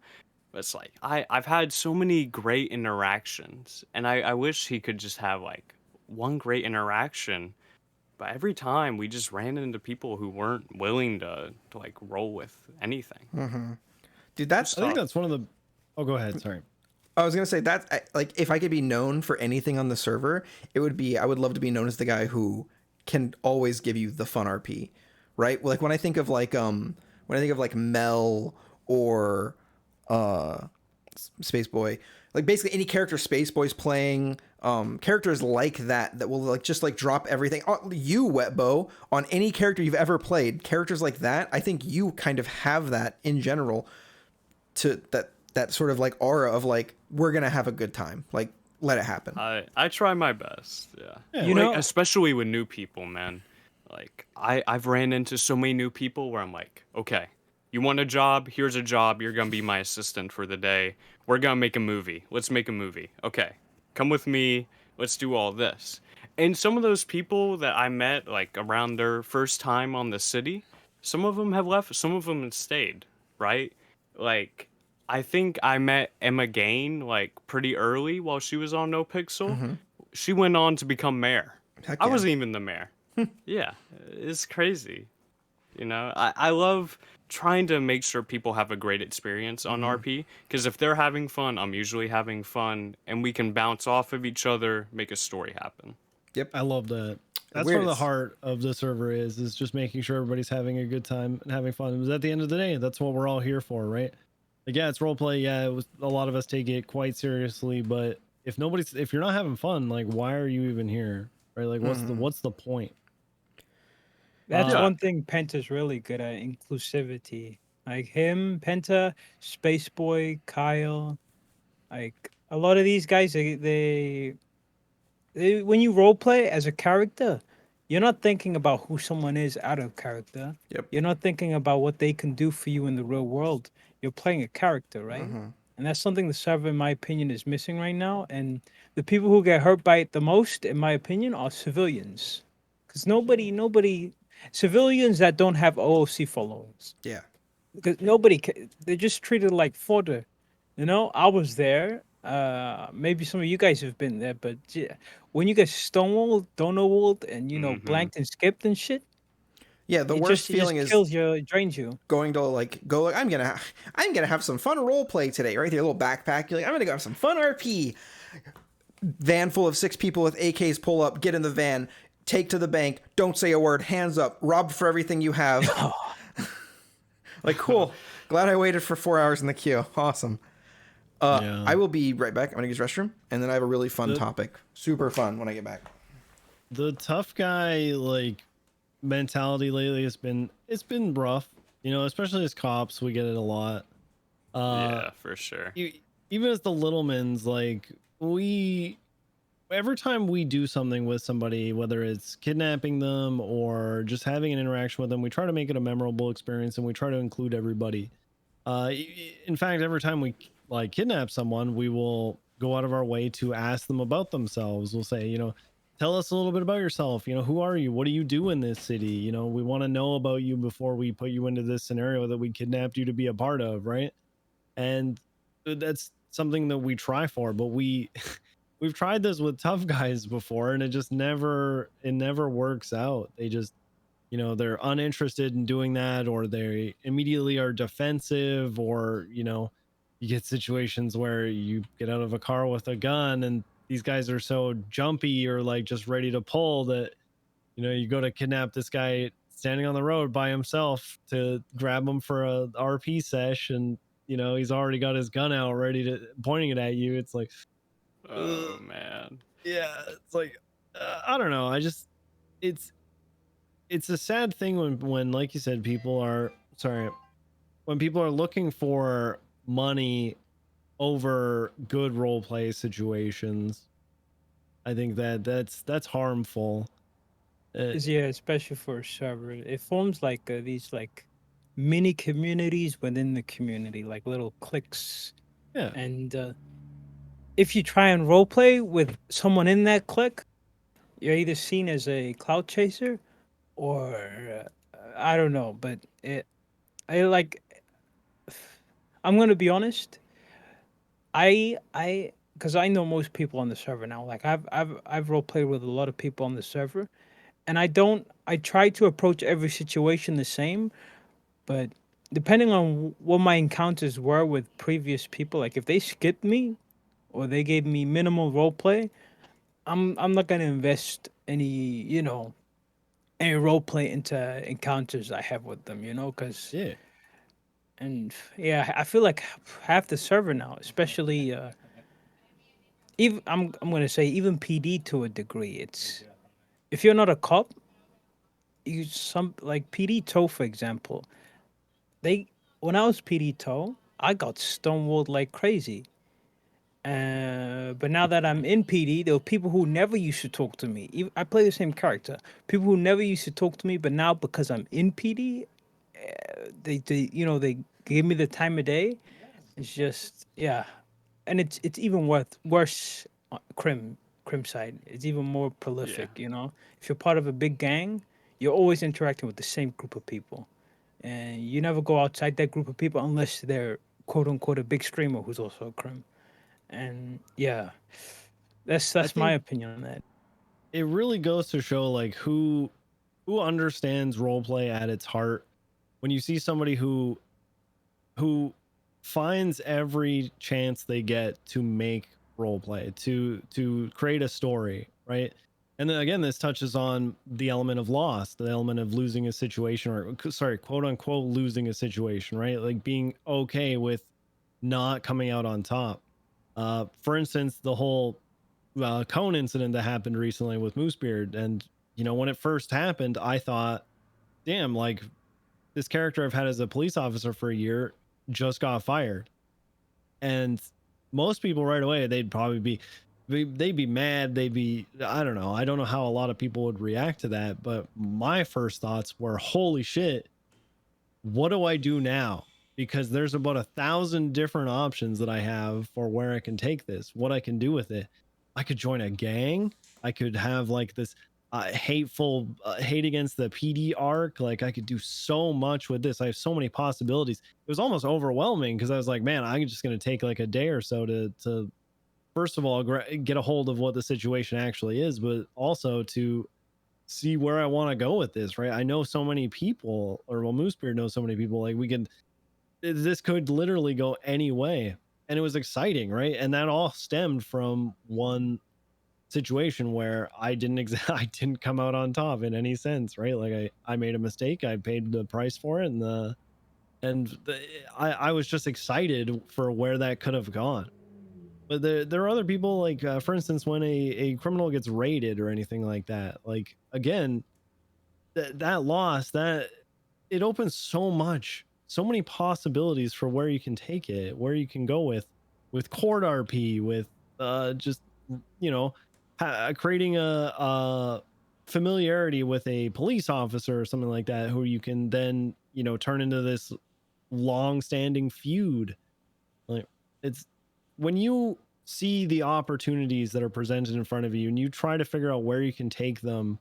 But it's like, I've had so many great interactions, and I wish he could just have, like, one great interaction. But every time we just ran into people who weren't willing to like roll with anything. Dude, I think that's one of the. Oh, go ahead. Sorry. I was gonna say that's like, if I could be known for anything on the server, it would be, I would love to be known as the guy who can always give you the fun RP, right? Like when I think of like Mel or Space Boy, like basically any character Space Boy's playing, characters like that will like just like drop everything. You, Wetbow, on any character you've ever played, characters like that, I think you kind of have that in general, to that sort of like aura of like, we're gonna have a good time, like let it happen. I try my best, yeah. You like, know, especially with new people, man. Like I've ran into so many new people where I'm like, okay, you want a job? Here's a job. You're gonna be my assistant for the day. We're gonna make a movie. Let's make a movie. Okay, come with me. Let's do all this. And some of those people that I met like around their first time on the city, some of them have left. Some of them have stayed. Right? Like, I think I met Emma Gain like pretty early while she was on NoPixel. She went on to become mayor. Heck I yeah. wasn't even the mayor. Yeah, it's crazy. You know, I love trying to make sure people have a great experience on RP, because if they're having fun, I'm usually having fun, and we can bounce off of each other, make a story happen. Yep. I love that. That's where the heart of the server is just making sure everybody's having a good time and having fun. Because at the end of the day, that's what we're all here for, right? Like, yeah, it's roleplay. Yeah, it was, a lot of us take it quite seriously, but if you're not having fun, like, why are you even here? Right? Like, what's the point? That's one thing Penta's really good at, inclusivity. Like him, Penta, Space Boy, Kyle, like a lot of these guys, they when you roleplay as a character, you're not thinking about who someone is out of character. Yep. You're not thinking about what they can do for you in the real world. You're playing a character, right? And that's something the server, in my opinion, is missing right now. And the people who get hurt by it the most, in my opinion, are civilians. Because nobody, civilians that don't have OOC followings. Yeah. Because they're just treated like fodder. You know, I was there. Maybe some of you guys have been there, but yeah, when you get stonewalled, donowalled, and you know, blanked and skipped and shit. Yeah, the worst feeling is kills you, it drains you. Going to go like, I'm gonna have some fun role play today, right? Your little backpack. You're like, I'm gonna go have some fun RP. Van full of 6 people with AKs pull up, get in the van, take to the bank, don't say a word, hands up, rob for everything you have. Like, cool. Glad I waited for 4 hours in the queue. Awesome. I will be right back. I'm gonna use the restroom, and then I have a really fun topic. Super fun when I get back. The tough guy like mentality lately it's been rough, you know, especially as cops. We get it a lot. Yeah, for sure. Even as the littlemans, like every time we do something with somebody, whether it's kidnapping them or just having an interaction with them, we try to make it a memorable experience, and we try to include everybody. In fact, every time we like kidnap someone, we will go out of our way to ask them about themselves. We'll say, you know, tell us a little bit about yourself. You know, who are you? What do you do in this city? You know, we want to know about you before we put you into this scenario that we kidnapped you to be a part of, right? And that's something that we try for, but we've tried this with tough guys before, and it never works out. They just, you know, they're uninterested in doing that, or they immediately are defensive, or, you know, you get situations where you get out of a car with a gun and these guys are so jumpy or like just ready to pull that, you know, you go to kidnap this guy standing on the road by himself to grab him for a RP sesh, and, you know, he's already got his gun out ready to pointing it at you. It's like, oh man, yeah, it's like, I don't know. It's a sad thing when like you said, when people are looking for money over good role play situations. I think that's harmful. Yeah, especially for a server, it forms like these like mini communities within the community, like little cliques. Yeah, and if you try and roleplay with someone in that clique, you're either seen as a clout chaser or I don't know, but I like. I'm gonna be honest. Because I know most people on the server now. Like I've role played with a lot of people on the server, and I try to approach every situation the same, but depending on what my encounters were with previous people, like if they skipped me or they gave me minimal role play, I'm not gonna invest any role play into encounters I have with them, because yeah. and yeah, I feel like half the server now, especially even I'm gonna say even PD to a degree. It's if you're not a cop, you some like PD Toe for example. They when I was PD Toe, I got stonewalled like crazy. But now that I'm in PD, there were people who never used to talk to me. I play the same character. People who never used to talk to me, but now because I'm in PD, they give me the time of day. It's just yeah, and it's even worse. Crim side. It's even more yeah, prolific. If you're part of a big gang, you're always interacting with the same group of people, and you never go outside that group of people unless they're quote unquote a big streamer who's also a crim. And yeah, I that's my think opinion on that. it really goes to show like who understands role play at its heart. When you see somebody who finds every chance they get to make role play, to create a story, right? And then again, this touches on the element of loss, the element of losing a situation, or sorry, quote unquote losing a situation, right? Like being okay with not coming out on top. For instance, the whole cone incident that happened recently with Moosebeard, and you know, when it first happened, I thought, damn, like this character I've had as a police officer for a year just got fired. And most people right away, they'd be mad. I don't know. I don't know how a lot of people would react to that. But my first thoughts were, holy shit, what do I do now? Because there's about 1,000 different options that I have for where I can take this, what I can do with it. I could join a gang. I could have like this hateful hate against the PD arc. Like I could do so much with this. I have so many possibilities. It was almost overwhelming because I was like, man, I'm just going to take like a day or so to first of all get a hold of what the situation actually is, but also to see where I want to go with this, right? I know so many people, or well, Moosebeard knows so many people. Like this could literally go any way, and it was exciting, right? And that all stemmed from one situation where I I didn't come out on top in any sense, right? Like I made a mistake, I paid the price for it, and and I was just excited for where that could have gone. But there are other people, like for instance, when a criminal gets raided or anything like that, like again, that loss, that it opens so many possibilities for where you can take it, where you can go with court RP, with just you know creating a familiarity with a police officer or something like that, who you can then turn into this long-standing feud. Like, it's when you see the opportunities that are presented in front of you and you try to figure out where you can take them,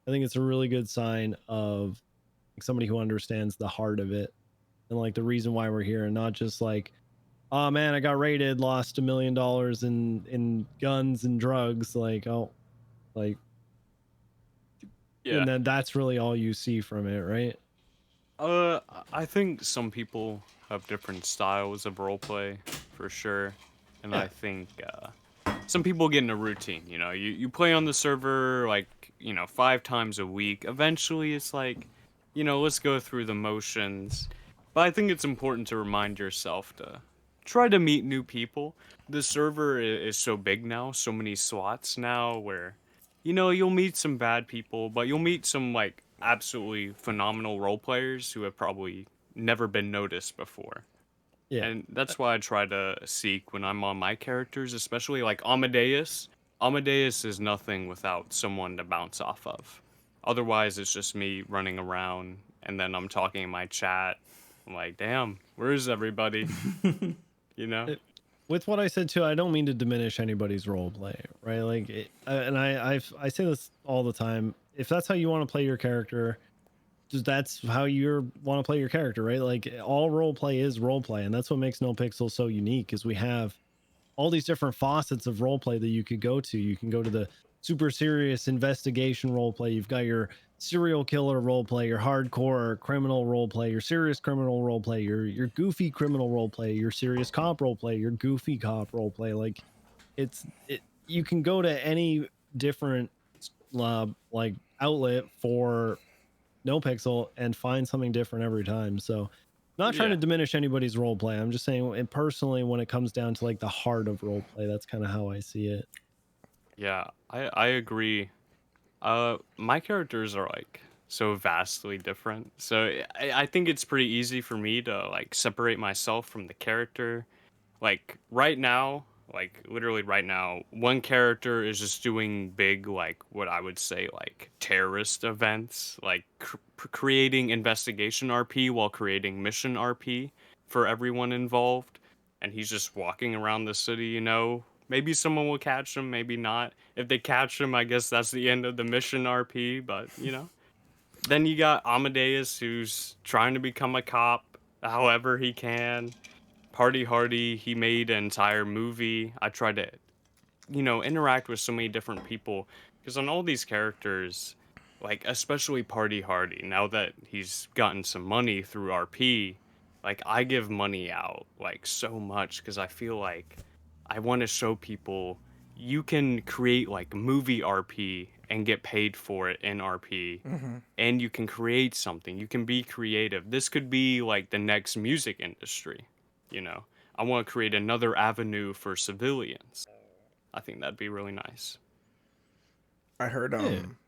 I think it's a really good sign of somebody who understands the heart of it and like the reason why we're here, and not just like, oh man, I got raided, lost $1 million in guns and drugs. Like, oh, like, yeah. And then that's really all you see from it, right? I think some people have different styles of roleplay, for sure. And I think some people get in a routine, you play on the server like, 5 times a week. Eventually it's like, let's go through the motions. But I think it's important to remind yourself to try to meet new people. The server is so big now, so many slots now where, you'll meet some bad people, but you'll meet some like absolutely phenomenal role players who have probably never been noticed before. Yeah. And that's why I try to seek when I'm on my characters, especially like Amadeus. Amadeus is nothing without someone to bounce off of. Otherwise, it's just me running around, and then I'm talking in my chat. I'm like, damn, where is everybody? With what I said too, I don't mean to diminish anybody's role play, right? Like, I say this all the time. If that's how you want to play your character, that's how you want to play your character, right? Like, all role play is role play, and that's what makes NoPixel so unique. Is we have all these different faucets of role play that you could go to. You can go to the super serious investigation role play. You've got your serial killer role play, your hardcore criminal role play, your serious criminal role play, your goofy criminal role play, your serious cop role play, your goofy cop role play. Like, you can go to any different like outlet for NoPixel and find something different every time. So not trying to diminish anybody's role play. I'm just saying, and personally, when it comes down to like the heart of role play, that's kind of how I see it. Yeah, I agree. My characters are like so vastly different. So I think it's pretty easy for me to like separate myself from the character. Like right now, like literally right now, one character is just doing big, like what I would say like terrorist events, like creating investigation RP while creating mission RP for everyone involved. And he's just walking around the city, maybe someone will catch him, maybe not. If they catch him, I guess that's the end of the mission RP, but Then you got Amadeus, who's trying to become a cop however he can. Party Hardy, he made an entire movie. I tried to, interact with so many different people. Because on all these characters, like, especially Party Hardy, now that he's gotten some money through RP, like, I give money out, like, so much. Because I feel like I want to show people you can create, like, movie RP and get paid for it in RP. Mm-hmm. And you can create something. You can be creative. This could be, like, the next music industry. I want to create another avenue for civilians. I think that'd be really nice. I heard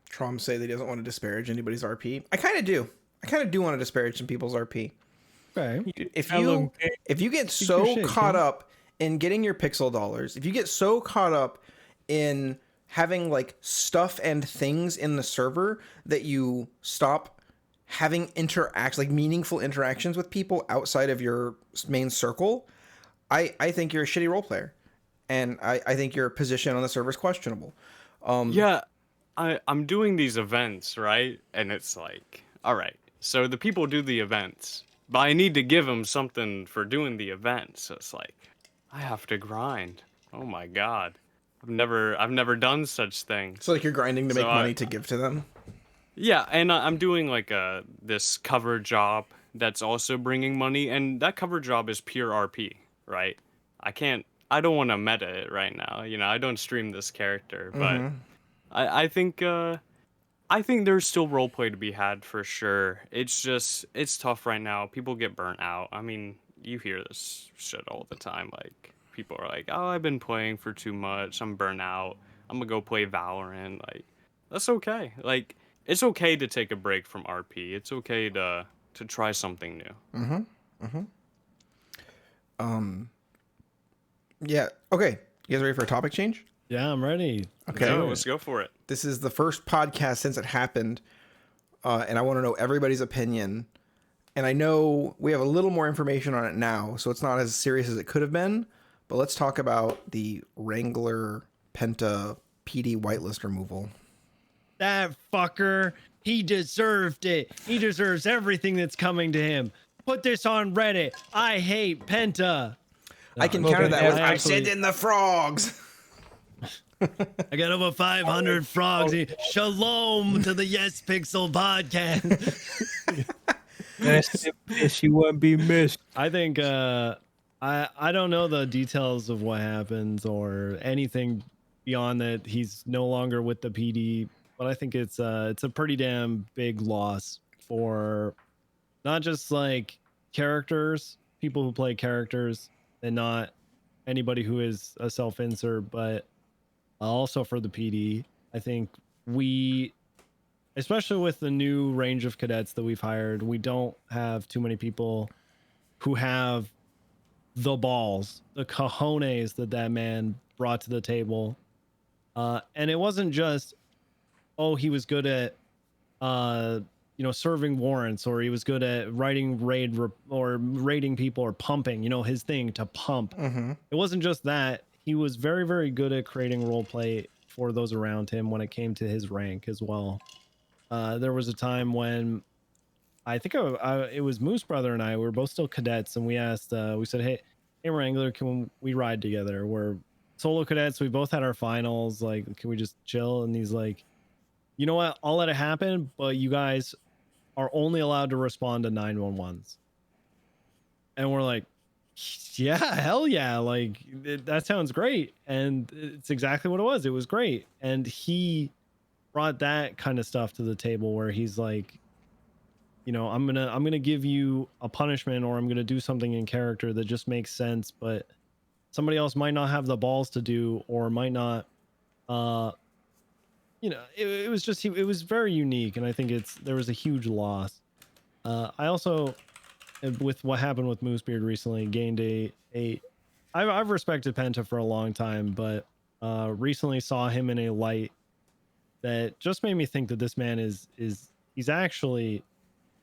Trom say that he doesn't want to disparage anybody's RP. I kind of do. I kind of do want to disparage some people's RP. Okay. If you get so caught up in getting your pixel dollars, if you get so caught up in having like stuff and things in the server that you stop having meaningful interactions with people outside of your main circle, I think you're a shitty role player, and I think your position on the server is questionable. I'm doing these events, right? And it's like, all right, so the people do the events, but I need to give them something for doing the events. So it's like, I have to grind. Oh my god, I've never done such things. So like you're grinding to make money to give to them. Yeah, and I'm doing like this cover job that's also bringing money, and that cover job is pure RP, right? I don't want to meta it right now. I don't stream this character, but I think I think there's still roleplay to be had for sure. It's just, it's tough right now. People get burnt out. I mean, you hear this shit all the time. Like, people are like, oh, I've been playing for too much. I'm burnt out. I'm gonna go play Valorant. Like, that's okay. Like, it's okay to take a break from RP. It's okay to try something new. Yeah. Okay. You guys ready for a topic change? Yeah, I'm ready. Okay. Yeah, let's go for it. This is the first podcast since it happened, and I want to know everybody's opinion. And I know we have a little more information on it now, so it's not as serious as it could have been. But let's talk about the Wrangler Penta PD whitelist removal. That fucker, he deserved it. He deserves everything that's coming to him. Put this on Reddit. I hate Penta. I can counter that with I sent in the frogs. I got over 500 frogs. Shalom to the Yespixel podcast. She won't be missed. I think I don't know the details of what happens or anything beyond that. He's no longer with the PD, but I think it's a pretty damn big loss for not just like characters, people who play characters, and not anybody who is a self-insert, but also for the PD. I think we, especially with the new range of cadets that we've hired, we don't have too many people who have the balls, the cojones that man brought to the table. And it wasn't just, oh, he was good at, serving warrants, or he was good at writing or raiding people or pumping, his thing to pump. It wasn't just that. He was very, very good at creating role play for those around him when it came to his rank as well. There was a time when I think it was Moose Brother and I, we were both still cadets, and we asked, we said, hey Wrangler, can we ride together? We're solo cadets. We both had our finals. Like, can we just chill? And he's like, you know what? I'll let it happen, but you guys are only allowed to respond to 911s. And we're like, yeah, hell yeah. Like, that sounds great. And it's exactly what it was. It was great. And he brought that kind of stuff to the table where he's like, I'm gonna give you a punishment, or I'm gonna do something in character that just makes sense, but somebody else might not have the balls to do, or might not. It was very unique, and I think there was a huge loss. I also, with what happened with Moosebeard recently, gained I've respected Penta for a long time, but recently saw him in a light that just made me think that this man he's actually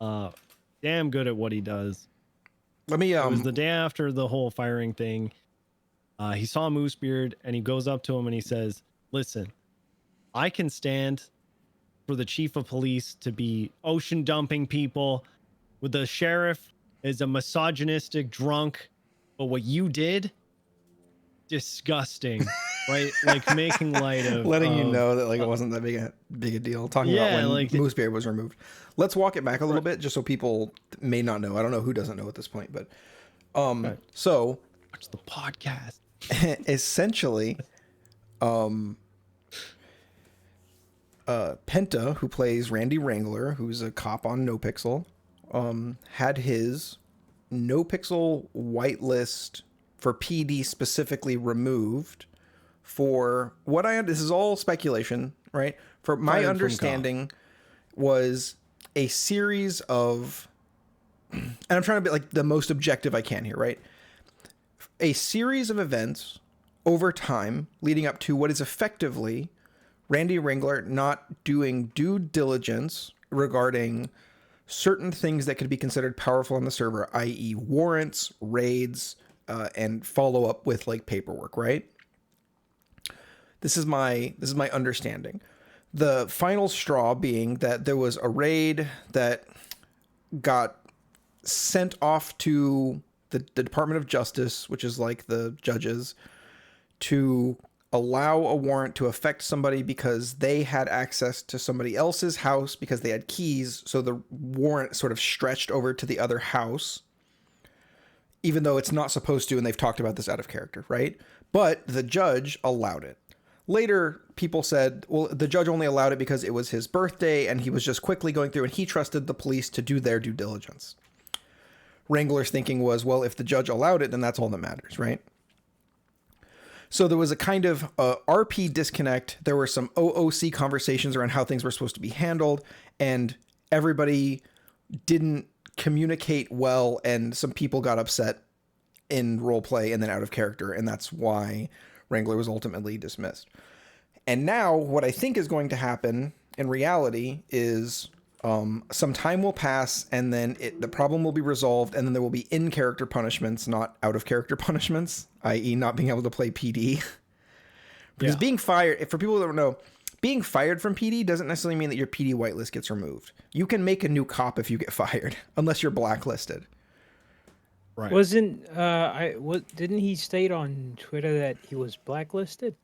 damn good at what he does. Let me It was the day after the whole firing thing. He saw Moosebeard, and he goes up to him and he says, listen, I can stand for the chief of police to be ocean dumping people, with the sheriff is a misogynistic drunk, but what you did, disgusting. Right? Like, making light of letting you know that like it wasn't that big a deal. Talking about when like Moosebeard was removed. Let's walk it back a little bit, just so people may not know. I don't know who doesn't know at this point, but so watch the podcast. Essentially, Penta, who plays Randy Wrangler, who's a cop on NoPixel, had his NoPixel whitelist for PD specifically removed for what this is all speculation, right? For my understanding was a series of, and I'm trying to be like the most objective I can here, right? A series of events over time leading up to what is effectively Randy Wrangler not doing due diligence regarding certain things that could be considered powerful on the server, i.e. warrants, raids, and follow up with like paperwork, right? This is my understanding. The final straw being that there was a raid that got sent off to the Department of Justice, which is like the judges, to allow a warrant to affect somebody because they had access to somebody else's house because they had keys. So the warrant sort of stretched over to the other house, even though it's not supposed to, and they've talked about this out of character, right? But the judge allowed it. Later, people said, well, the judge only allowed it because it was his birthday and he was just quickly going through and he trusted the police to do their due diligence. Wrangler's thinking was, well, if the judge allowed it, then that's all that matters, right? So there was a kind of RP disconnect. There were some OOC conversations around how things were supposed to be handled, and everybody didn't communicate well, and some people got upset in roleplay and then out of character, and that's why Wrangler was ultimately dismissed. And now what I think is going to happen in reality is some time will pass, and then the problem will be resolved, and then there will be in-character punishments, not out-of-character punishments, i.e. not being able to play PD. Because being fired, for people that don't know, being fired from PD doesn't necessarily mean that your PD whitelist gets removed. You can make a new cop if you get fired, unless you're blacklisted. Right. Didn't he state on Twitter that he was blacklisted?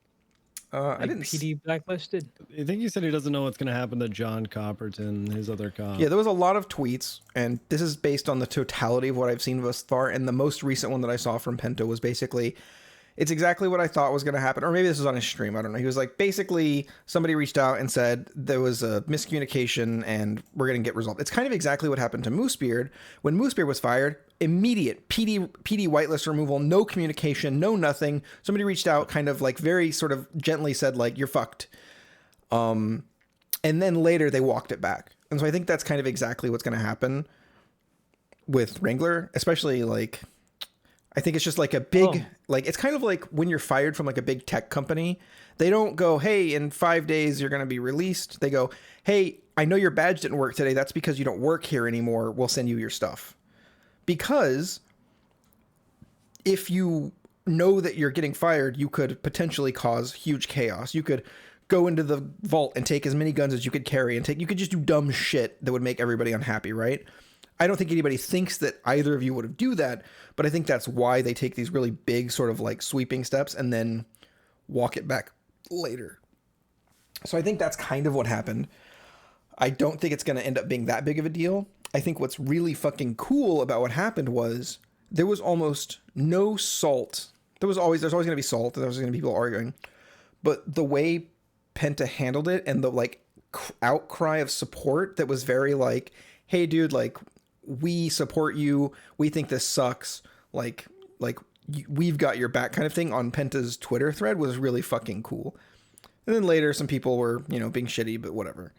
I didn't PD blacklisted. I think he said he doesn't know what's going to happen to John Copperton, his other cop. Yeah, there was a lot of tweets, and this is based on the totality of what I've seen thus far. And the most recent one that I saw from Penta was basically, it's exactly what I thought was going to happen. Or maybe this was on his stream. I don't know. He was like, basically, somebody reached out and said there was a miscommunication and we're going to get resolved. It's kind of exactly what happened to Moosebeard. When Moosebeard was fired, immediate PD whitelist removal, no communication, no nothing. Somebody reached out, kind of like very sort of gently said, like, you're fucked. And then later they walked it back. And so I think that's kind of exactly what's going to happen with Wrangler, especially like, I think it's just like a big, like, it's kind of like when you're fired from like a big tech company, they don't go, hey, in 5 days, you're going to be released. They go, hey, I know your badge didn't work today. That's because you don't work here anymore. We'll send you your stuff. Because if you know that you're getting fired, you could potentially cause huge chaos. You could go into the vault and take as many guns as you could carry and you could just do dumb shit that would make everybody unhappy, right? I don't think anybody thinks that either of you would do that, but I think that's why they take these really big sort of like sweeping steps and then walk it back later. So I think that's kind of what happened. I don't think it's going to end up being that big of a deal. I think what's really fucking cool about what happened was there was almost no salt. There's always going to be salt. There's going to be people arguing, but the way Penta handled it and the like outcry of support that was very like, hey dude, like, we support you. We think this sucks. Like we've got your back kind of thing on Penta's Twitter thread was really fucking cool. And then later some people were, being shitty, but whatever.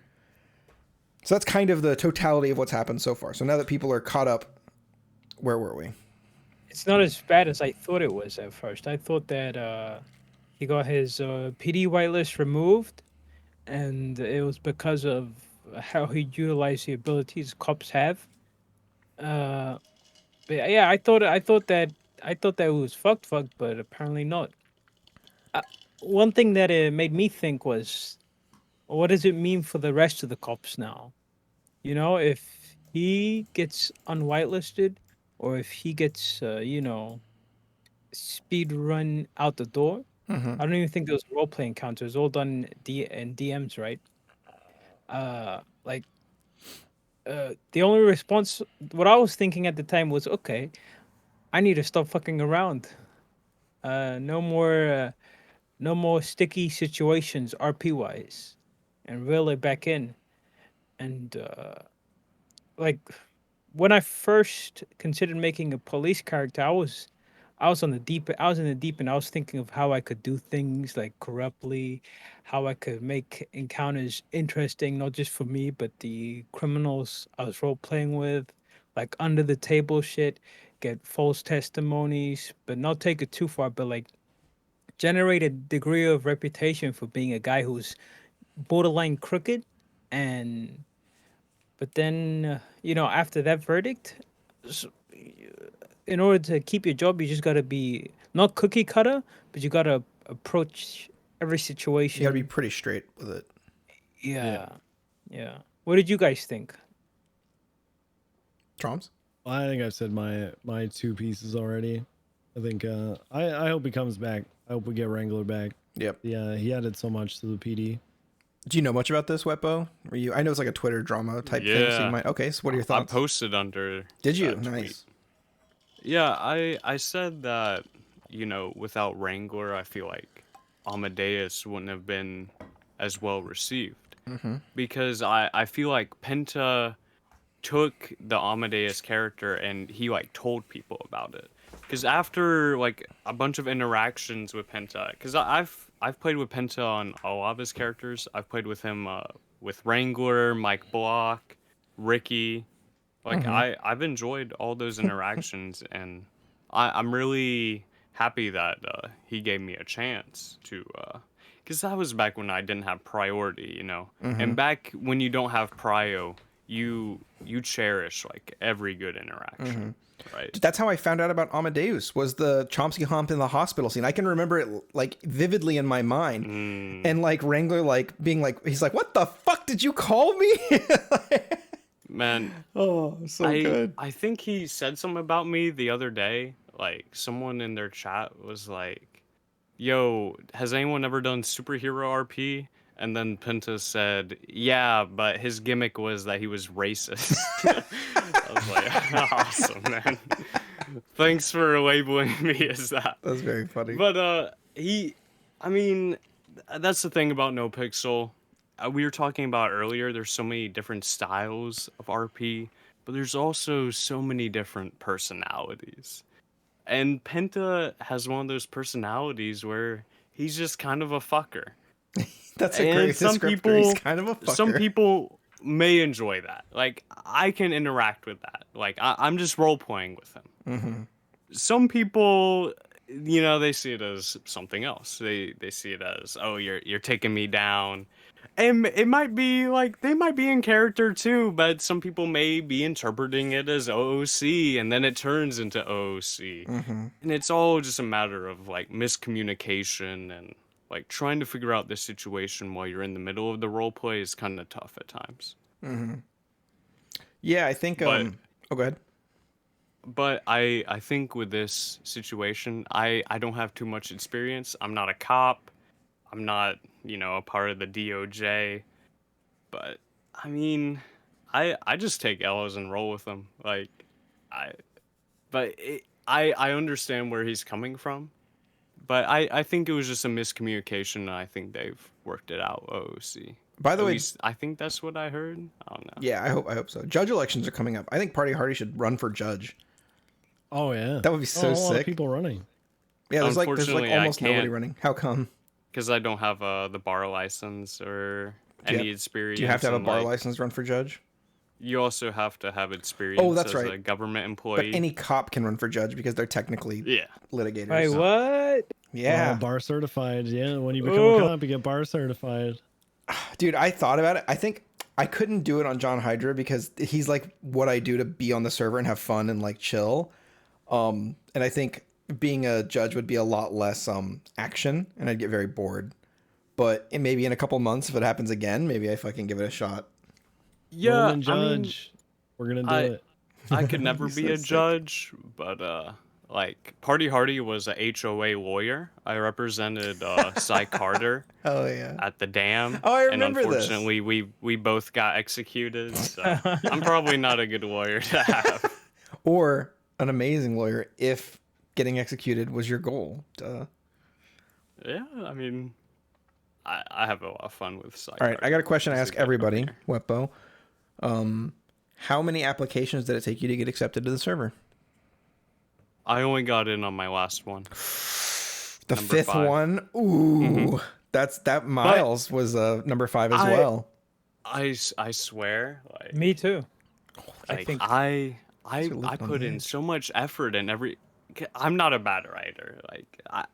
So that's kind of the totality of what's happened so far. So now that people are caught up, where were we? It's not as bad as I thought it was at first. I thought that he got his PD whitelist removed, and it was because of how he utilized the abilities cops have. But yeah, I thought that it was fucked, but apparently not. One thing that it made me think was, what does it mean for the rest of the cops now? If he gets unwhitelisted, or if he gets speed run out the door. Mm-hmm. I don't even think those roleplay encounters, all done in DMs, right? The only response, what I was thinking at the time was, okay, I need to stop fucking around. No more sticky situations RP wise, and reel it back in. And when I first considered making a police character, I was in the deep end. I was thinking of how I could do things like corruptly, how I could make encounters interesting, not just for me, but the criminals I was role playing with, like under the table shit, get false testimonies, but not take it too far, but like generate a degree of reputation for being a guy who's borderline crooked. But then, after that verdict, in order to keep your job, you just got to be not cookie cutter, but you got to approach every situation. You got to be pretty straight with it. Yeah. What did you guys think? Troms? I think I've said my two pieces already. I think I hope he comes back. I hope we get Wrangler back. Yep. Yeah, he added so much to the PD. Do you know much about this, Wetbow? I know it's like a Twitter drama type thing. So you might. Okay, so what are your thoughts? I posted under. Did you? Nice. Yeah, I said that, without Wrangler, I feel like Amadeus wouldn't have been as well received. Because I feel like Penta took the Amadeus character and he like told people about it. Because after like a bunch of interactions with Penta, because I've played with Penta on a lot of his characters. I've played with him with Wrangler, Mike Block, Ricky. Like I've enjoyed all those interactions, and I'm really happy that he gave me a chance to. Because that was back when I didn't have priority, you know. And back when you don't have prio, you cherish like every good interaction. Right. That's how I found out about Amadeus, was the Chomsky hump in the hospital scene. I can remember it like vividly in my mind. And like Wrangler like being like, he's like, what the fuck did you call me? Man. Oh, so good. I think he said something about me the other day. Like someone in their chat was like, yo, has anyone ever done superhero RP? And then Pentas said, yeah, but his gimmick was that he was racist. I was like, awesome, man. Thanks for labeling me as that. That's very funny. But I mean, that's the thing about NoPixel. We were talking about earlier, there's so many different styles of RP, but there's also so many different personalities. And Penta has one of those personalities where he's just kind of a fucker. That's a great descriptor. He's kind of a fucker. Some people may enjoy that. Like, I can interact with that. Like, I'm just role-playing with him. Some people, you know, they see it as something else. They see it as, oh, you're taking me down. And it might be, like, they might be in character, too, but some people may be interpreting it as OOC, and then it turns into OOC. And it's all just a matter of, like, miscommunication and like trying to figure out this situation while you're in the middle of the role play is kind of tough at times. Yeah, I think. Oh, go ahead. But I think with this situation, I don't have too much experience. I'm not a cop. I'm not, you know, a part of the DOJ. But I mean, I just take L's and roll with them. Like, I understand where he's coming from. But I think it was just a miscommunication, and I think they've worked it out, OOC. By the way, I think that's what I heard. I don't know. Yeah, I hope so. Judge elections are coming up. I think Party Hardy should run for judge. Oh, yeah. That would be so a sick. lot of people running. Yeah, there's like almost nobody running. How come? Because I don't have the bar license or any experience. Do you have to have a bar license to run for judge? You also have to have experience as a government employee. But any cop can run for judge because they're technically litigators. Wait, what? Yeah. Bar certified. Yeah, when you become a cop, you get bar certified. Dude, I thought about it. I think I couldn't do it on John Hydra because he's like what I do to be on the server and have fun and like chill. And I think being a judge would be a lot less action, and I'd get very bored. But maybe in a couple months, if it happens again, maybe I fucking give it a shot. Yeah, judge. We're gonna do it. I could never be a judge, but like Party Hardy was a HOA lawyer. I represented Cy Carter. Oh yeah. At the dam. Oh, I remember and unfortunately, we both got executed. So I'm probably not a good lawyer to have. Or an amazing lawyer if getting executed was your goal. Duh. Yeah, I mean, I have a lot of fun with Cy. All right, I got a question I ask everybody. Wetbow. How many applications did it take you to get accepted to the server? I only got in on my last one. The fifth one? Ooh. That Miles was number 5 as well. I swear. Like, me too. Like, I put in so much effort in every... I'm not a bad writer. Like,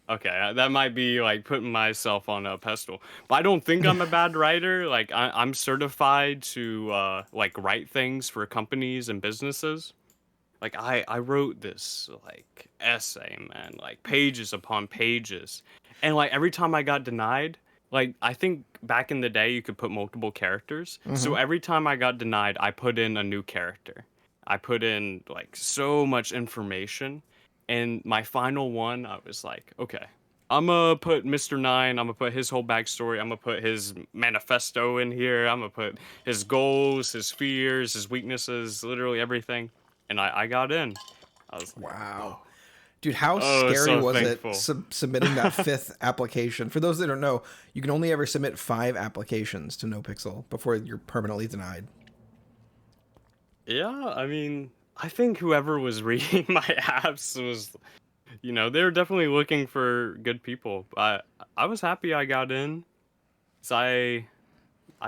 okay, that might be like putting myself on a pedestal, but I don't think I'm a bad writer. Like I'm certified to like write things for companies and businesses. Like I wrote this like essay, man, like pages upon pages, and like every time I got denied, like I think back in the day you could put multiple characters. So every time I got denied, I put in a new character. I put in like so much information. And my final one, I was like, okay, I'm going to put Mr. 9, I'm going to put his whole backstory, I'm going to put his manifesto in here, I'm going to put his goals, his fears, his weaknesses, literally everything. And I got in. I was like, wow. Dude, how scary so was thankful. it submitting that 5th application? For those that don't know, you can only ever submit 5 applications to NoPixel before you're permanently denied. Yeah, I mean, I think whoever was reading my apps was, they were definitely looking for good people. I was happy I got in. So I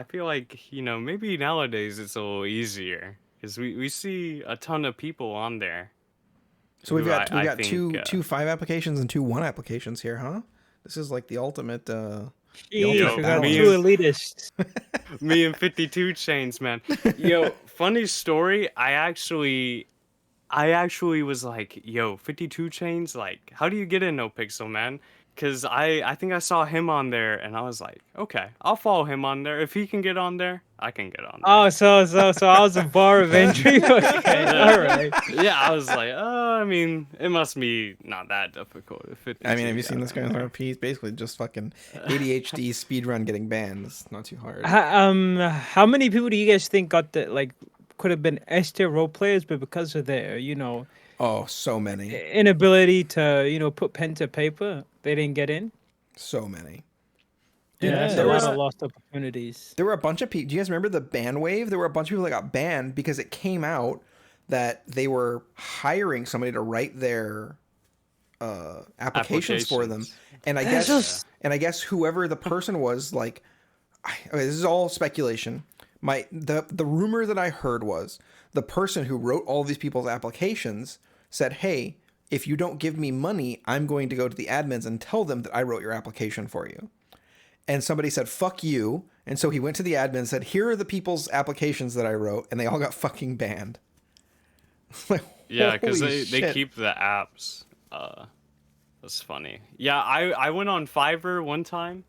feel like, maybe nowadays it's a little easier because we see a ton of people on there. So we've got two 5 applications and 2 1 applications here, huh? This is like the ultimate. The ultimate we got 2 elitists. Me and 52 chains, man. Yo, funny story. I actually was like, yo, 52 chains. Like, how do you get in NoPixel, man? Because I think I saw him on there, and I was like, okay, I'll follow him on there. If he can get on there, I can get on there. Oh, so I was a bar of entry? Okay, all right. Yeah, I was like, I mean, it must be not that difficult. I mean, have you seen this guy's RP? He's basically just fucking ADHD speedrun getting banned. It's not too hard. How many people do you guys think got could have been S-tier role players, but because of their, oh, so many inability to, put pen to paper, they didn't get in? So many. Yeah, there was a lot of lost opportunities. There were a bunch of people. Do you guys remember the ban wave? There were a bunch of people that got banned because it came out that they were hiring somebody to write their applications for them, and I guess whoever the person was, like, okay, this is all speculation. The rumor that I heard was the person who wrote all these people's applications said, "Hey, if you don't give me money, I'm going to go to the admins and tell them that I wrote your application for you." And somebody said, "Fuck you." And so he went to the admin and said, "Here are the people's applications that I wrote." And they all got fucking banned. Like, yeah, because they keep the apps. That's funny. Yeah, I went on Fiverr one time,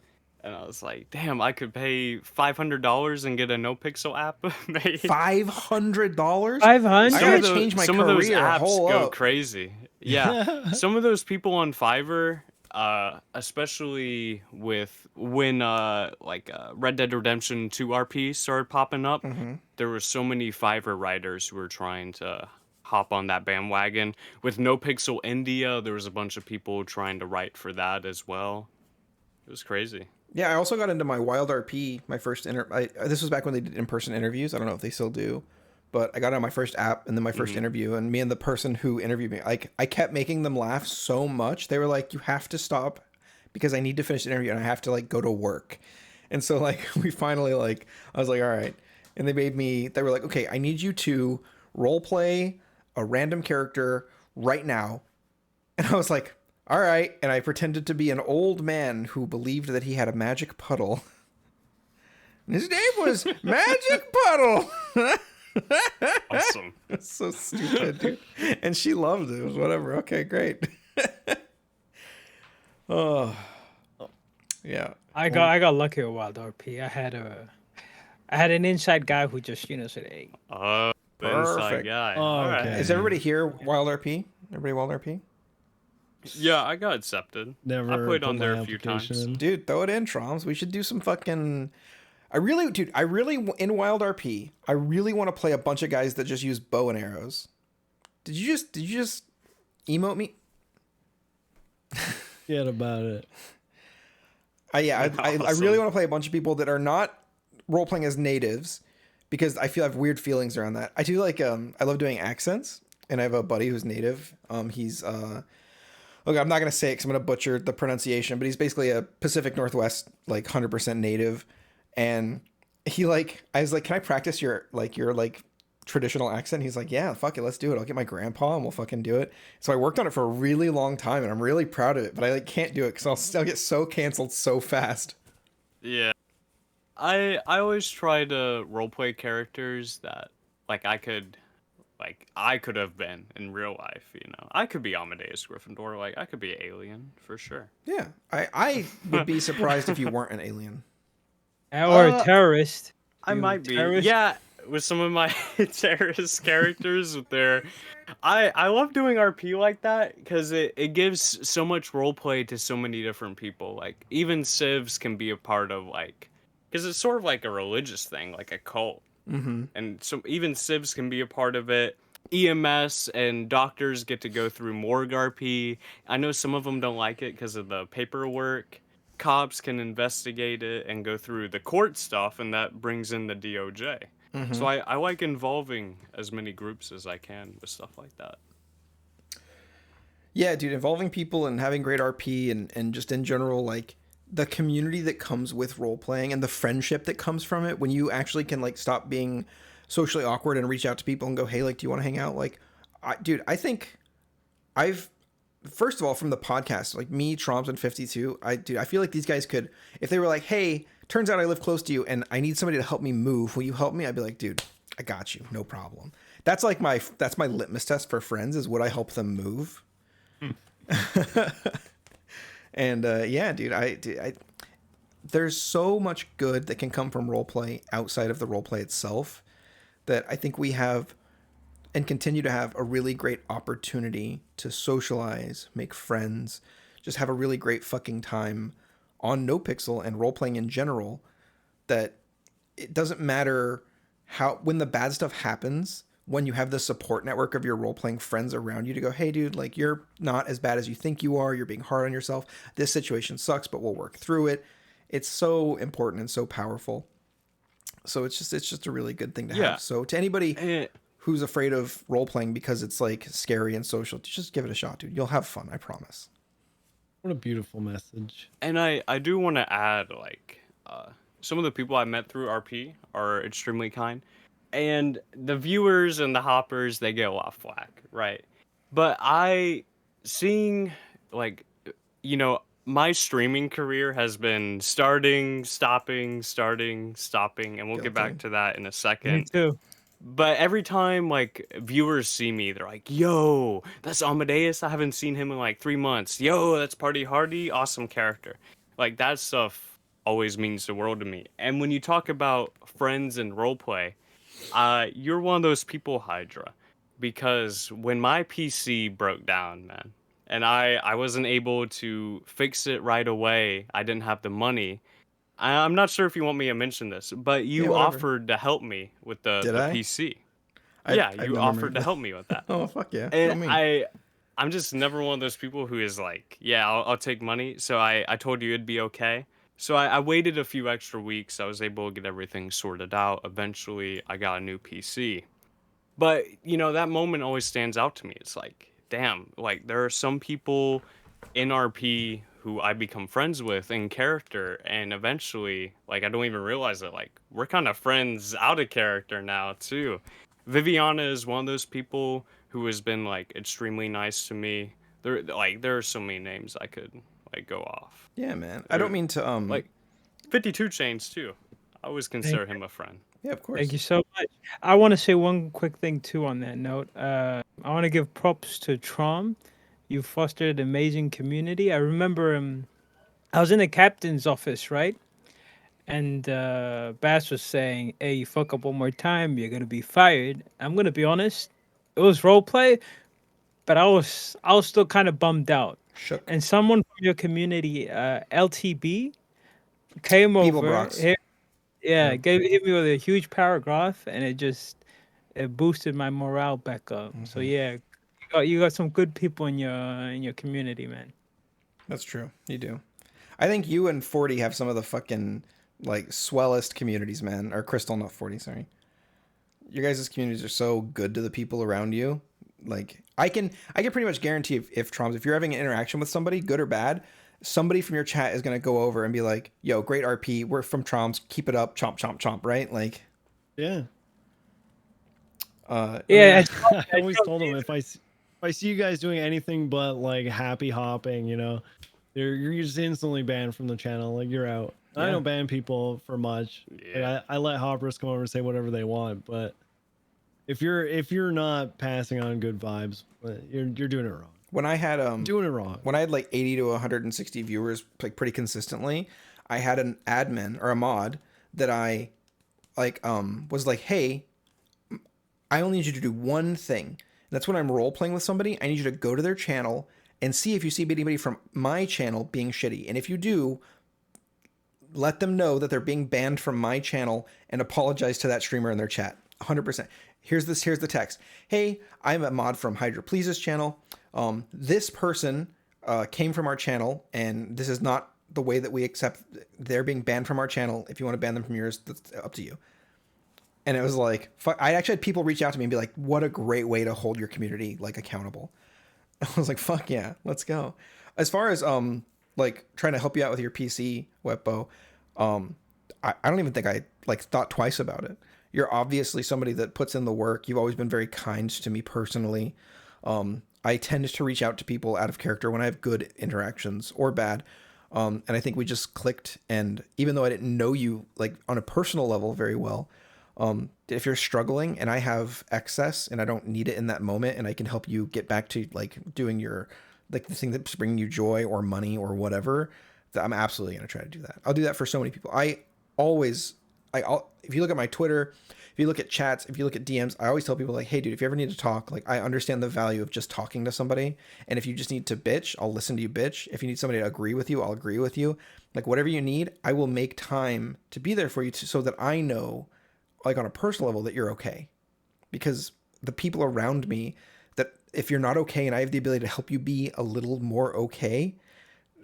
and I was like, damn, I could pay $500 and get a NoPixel app made. $500? $500? I gotta change my some career. Of those apps go up. crazy. Yeah, some of those people on Fiverr, especially when Red Dead Redemption 2 RP started popping up, there were so many Fiverr writers who were trying to hop on that bandwagon. With NoPixel India, there was a bunch of people trying to write for that as well. It was crazy. Yeah, I also got into my Wild RP, my first this was back when they did in-person interviews. I don't know if they still do, but I got on my first app and then my first interview, and me and the person who interviewed me, like, I kept making them laugh so much. They were like, "You have to stop because I need to finish the interview and I have to, like, go to work." And so, like, we finally, like, I was like, all right. And they were like, "Okay, I need you to role play a random character right now." And I was like, all right. And I pretended to be an old man who believed that he had a magic puddle. And his name was Magic Puddle. Awesome. It's so stupid, dude. And she loved it. It was whatever. Okay, great. Oh, yeah. I got lucky with Wild RP. I had an inside guy who just said, "Hey." The inside guy. Oh, okay. All right. Is everybody here Wild RP? Everybody Wild RP? Yeah, I got accepted. Never I played on put there my a few application times. in. Dude, throw it in, Troms. We should do some fucking... I really, in Wild RP, I really want to play a bunch of guys that just use bow and arrows. Did you just emote me? Forget about it. I Awesome. really want to play a bunch of people that are not role-playing as natives, because I have weird feelings around that. I do like, I love doing accents, and I have a buddy who's native. He's, look, I'm not going to say it because I'm going to butcher the pronunciation, but he's basically a Pacific Northwest, like, 100% native. And I was like, "Can I practice your traditional accent?" He's like, "Yeah, fuck it, let's do it. I'll get my grandpa and we'll fucking do it." So I worked on it for a really long time, and I'm really proud of it, but I can't do it because I'll get so canceled so fast. Yeah. I always try to roleplay characters that I could have been in real life, I could be Amadeus Gryffindor, I could be an alien for sure. Yeah. I would be surprised if you weren't an alien. Or a terrorist. I might be. Terrorist? Yeah, with some of my terrorist characters with their... I love doing RP like that because it gives so much roleplay to so many different people. Even civs can be a part of, because it's sort of like a religious thing, like a cult. Mm-hmm. And so even civs can be a part of it. EMS and doctors get to go through morgue RP. I know some of them don't like it because of the paperwork. Cops can investigate it and go through the court stuff, and that brings in the DOJ. Mm-hmm. So I like involving as many groups as I can with stuff like that. Yeah, dude, involving people and having great RP and just in general, like the community that comes with role playing and the friendship that comes from it when you actually can like stop being socially awkward and reach out to people and go, hey, like, do you want to hang out? Like, I think first of all, from the podcast, like me, Troms, and 52, I feel like these guys could, if they were like, hey, turns out I live close to you and I need somebody to help me move. Will you help me? I'd be like, dude, I got you. No problem. That's like that's my litmus test for friends is would I help them move? And yeah, dude, there's so much good that can come from roleplay outside of the roleplay itself that I think we have and continue to have a really great opportunity to socialize, make friends, just have a really great fucking time on NoPixel and role-playing in general, that it doesn't matter when the bad stuff happens, when you have the support network of your role-playing friends around you to go, hey, dude, like, you're not as bad as you think you are. You're being hard on yourself. This situation sucks, but we'll work through it. It's so important and so powerful. So it's just a really good thing to have. So to anybody who's afraid of role-playing because it's, like, scary and social, just give it a shot, dude. You'll have fun, I promise. What a beautiful message. And I do want to add, like, some of the people I met through RP are extremely kind. And the viewers and the hoppers, they get a lot of flack, right? But seeing, like, you know, my streaming career has been starting, stopping, and we'll get back to that in a second. Me too. But every time, like, viewers see me, they're like, yo, that's Amadeus. I haven't seen him in, like, 3 months. Yo, that's Party Hardy. Awesome character. Like, that stuff always means the world to me. And when you talk about friends and roleplay, you're one of those people, Hydra, because when my PC broke down, man, and I wasn't able to fix it right away, I didn't have the money. I'm not sure if you want me to mention this, but you offered to help me with the PC. You offered to help me with that. Oh, fuck yeah. And I'm just never one of those people who is like, yeah, I'll take money. So I told you it'd be okay. So I waited a few extra weeks. I was able to get everything sorted out. Eventually, I got a new PC. But, you know, that moment always stands out to me. It's like, damn, like, there are some people in RP who I become friends with in character. And eventually, like, I don't even realize it. Like, we're kind of friends out of character now, too. Viviana is one of those people who has been, like, extremely nice to me. There are so many names I could, like, go off. Yeah, man. I don't mean to like 52 Chains too. I always consider him a friend. Yeah, of course. Thank you so much. I want to say one quick thing too on that note. I want to give props to Trom. You fostered an amazing community. I remember I was in the captain's office, right? And Bass was saying, hey, you fuck up one more time, you're gonna be fired. I'm gonna be honest, it was roleplay, but I was still kind of bummed out. Shook. And someone from your community, LTB, came over. Hit me with a huge paragraph, and it boosted my morale back up. Mm-hmm. So yeah, you got some good people in your community, man. That's true. You do. I think you and 40 have some of the fucking like swellest communities, man. Or Crystal, not 40. Sorry. Your guys' communities are so good to the people around you. Like I can pretty much guarantee if Troms, if you're having an interaction with somebody, good or bad, somebody from your chat is gonna go over and be like, "Yo, great RP. We're from Troms. Keep it up. Chomp, chomp, chomp." Right? Like, yeah. Yeah. I always told them if I see you guys doing anything but like happy hopping, you know, you're just instantly banned from the channel. Like you're out. Yeah. I don't ban people for much. Yeah. Like, I let hoppers come over and say whatever they want, but if you're not passing on good vibes, you're doing it wrong. When I had doing it wrong. When I had like 80 to 160 viewers like pretty consistently, I had an admin or a mod that I like was like, "Hey, I only need you to do one thing." And that's when I'm role playing with somebody, I need you to go to their channel and see if you see anybody from my channel being shitty. And if you do, let them know that they're being banned from my channel and apologize to that streamer in their chat. 100%. here's the text. Hey, I'm a mod from HydraPlz's channel. This person came from our channel, and this is not the way that we accept. They're being banned from our channel. If you want to ban them from yours, that's up to you. And it was like, I actually had people reach out to me and be like, what a great way to hold your community like accountable. I was like, fuck yeah, let's go. As far as like trying to help you out with your PC, Wetbow, I don't even think I like thought twice about it. You're obviously somebody that puts in the work. You've always been very kind to me personally. I tend to reach out to people out of character when I have good interactions or bad. And I think we just clicked. And even though I didn't know you like on a personal level very well, if you're struggling and I have excess and I don't need it in that moment and I can help you get back to like doing your, like the thing that's bringing you joy or money or whatever, I'm absolutely going to try to do that. I'll do that for so many people. If you look at my Twitter, if you look at chats, if you look at DMs, I always tell people like, hey dude, if you ever need to talk, like I understand the value of just talking to somebody. And if you just need to bitch, I'll listen to you bitch. If you need somebody to agree with you, I'll agree with you. Like whatever you need, I will make time to be there for you so that I know like on a personal level that you're okay. Because the people around me, that if you're not okay and I have the ability to help you be a little more okay,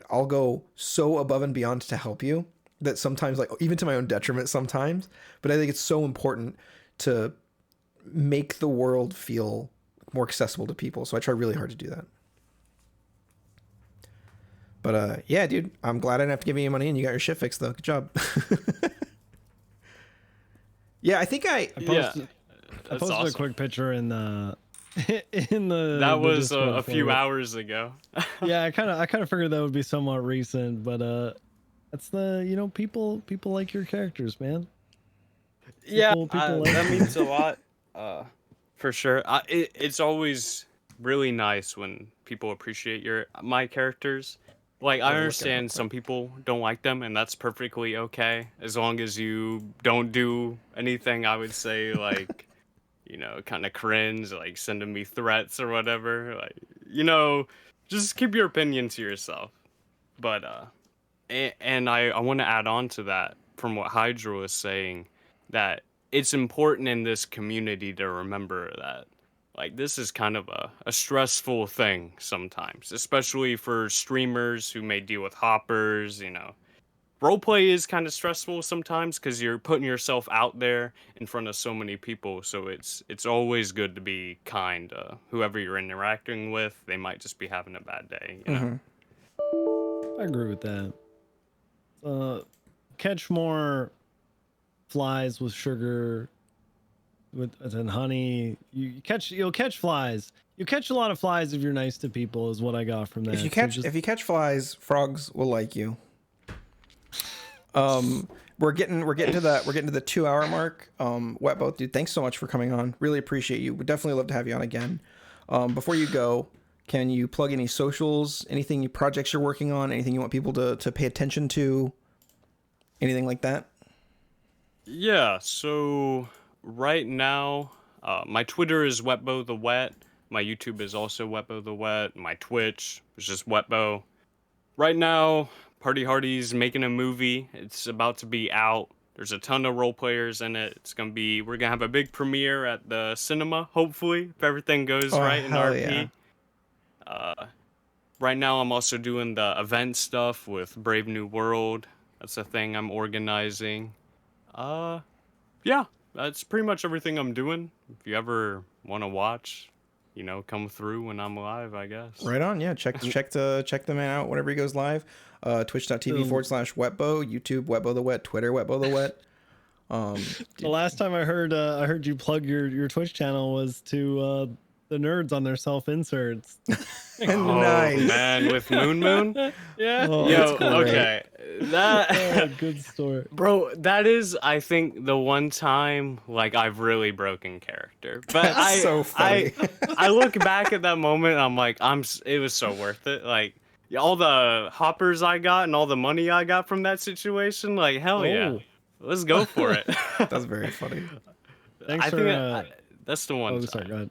I'll go so above and beyond to help you that sometimes, like even to my own detriment sometimes, but I think it's so important to make the world feel more accessible to people. So I try really hard to do that. But yeah, dude, I'm glad I didn't have to give you any money and you got your shit fixed though. Good job. Yeah, I think I posted awesome. A quick picture in the that was a few hours ago. Yeah, I kind of figured that would be somewhat recent, but that's the people like your characters, man. People like that means a lot, for sure. It's always really nice when people appreciate my characters. Like, I understand some people don't like them, and that's perfectly okay, as long as you don't do anything, I would say, like, kind of cringe, like sending me threats or whatever. Like, just keep your opinion to yourself. But, and I want to add on to that, from what Hydra was saying, that it's important in this community to remember that, like, this is kind of a stressful thing sometimes, especially for streamers who may deal with hoppers, Roleplay is kind of stressful sometimes because you're putting yourself out there in front of so many people, so it's always good to be kind to whoever you're interacting with. They might just be having a bad day, I agree with that. Catch more flies with sugar and honey. You'll catch flies. You catch a lot of flies if you're nice to people, is what I got from that. If you catch flies, frogs will like you. We're getting to the 2 hour mark. Wetbow, dude, thanks so much for coming on. Really appreciate you. Would definitely love to have you on again. Before you go, can you plug any socials, anything, projects you're working on, anything you want people to pay attention to, anything like that? Yeah, so right now, my Twitter is Wetbow the Wet. My YouTube is also Wetbow the Wet. My Twitch is just Wetbow. Right now, Party Hardy's making a movie. It's about to be out. There's a ton of role players in it. We're gonna have a big premiere at the cinema, hopefully, if everything goes right in RP. Yeah. Right now I'm also doing the event stuff with Brave New World. That's a thing I'm organizing. Yeah, that's pretty much everything I'm doing. If you ever want to watch, come through when I'm live, I guess. Right on, yeah. Check the man out whenever he goes live. Twitch.tv/Wetbow, YouTube Wetbow the Wet, Twitter Wetbow the Wet. The last time I heard you plug your Twitch channel was to the nerds on their self inserts. Nice. Man, with Moon. Yeah. Yo, okay. Good story. Bro, that is, I think, the one time like I've really broken character. But That's so funny. I look back at that moment and I'm like, it was so worth it. Like, all the hoppers I got and all the money I got from that situation, like, hell yeah. Let's go for it. That's very funny. Thanks that's the one time. Sorry, go ahead.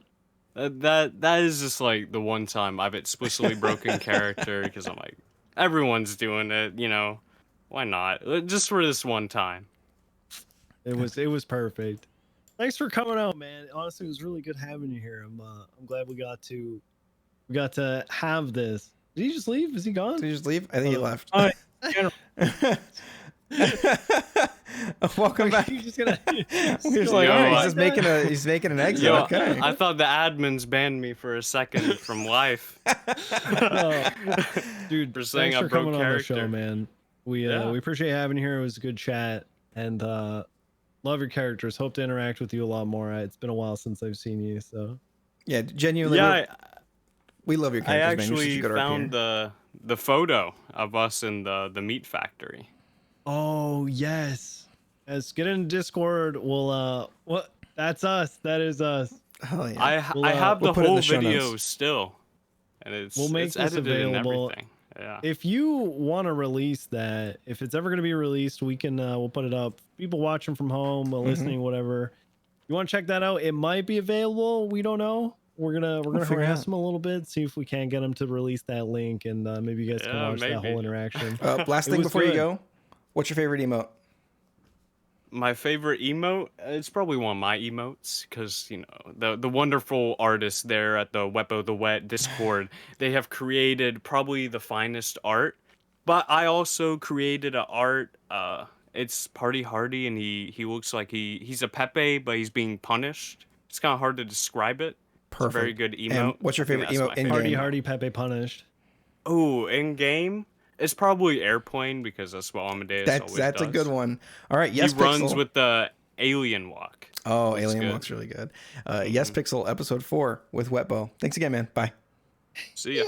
That is just like the one time I've explicitly broken character, because I'm like, everyone's doing it, why not? Just for this one time. It was perfect. thanks for coming out, man. Honestly, it was really good having you here. I'm glad we got to have this. Did he just leave? Is he gone? Did he just leave? I think he left. Welcome back. He's just gonna. We're just like, oh, he's making an exit. Yo, okay. I thought the admins banned me for a second from life. Dude, for saying thanks I for broke coming on the character. show, man. We appreciate having you here. It was a good chat, and love your characters. Hope to interact with you a lot more. It's been a while since I've seen you, so yeah, genuinely. Yeah, we love your I characters, man. actually found the photo of us in the meat factory. Oh yes, get in Discord. We'll what? That's us. That is us. Oh yeah. I have the whole video still, and it's this edited available. And everything. Yeah. If you want to release that, if it's ever going to be released, we can we'll put it up. People watching from home, listening, whatever. You want to check that out? It might be available. We don't know. We're gonna harass them a little bit, see if we can get them to release that link, and maybe you guys can watch that whole interaction. Last thing before you go, what's your favorite emote? My favorite emote? It's probably one of my emotes, because you know the wonderful artists there at the Wetbow the Wet Discord, they have created probably the finest art. But I also created an art. It's Party Hardy, and he looks like he's a Pepe, but he's being punished. It's kind of hard to describe it. Perfect. It's a very good emote. And what's your favorite emote in Party game? Hardy Pepe punished. Oh, in game, it's probably Airplane, because that's what Amadeus always does. That's a good one. All right, Yespixel. He runs with the alien walk. Oh, alien walk's really good. Yespixel episode 4 with Wetbow. Thanks again, man. Bye. See ya.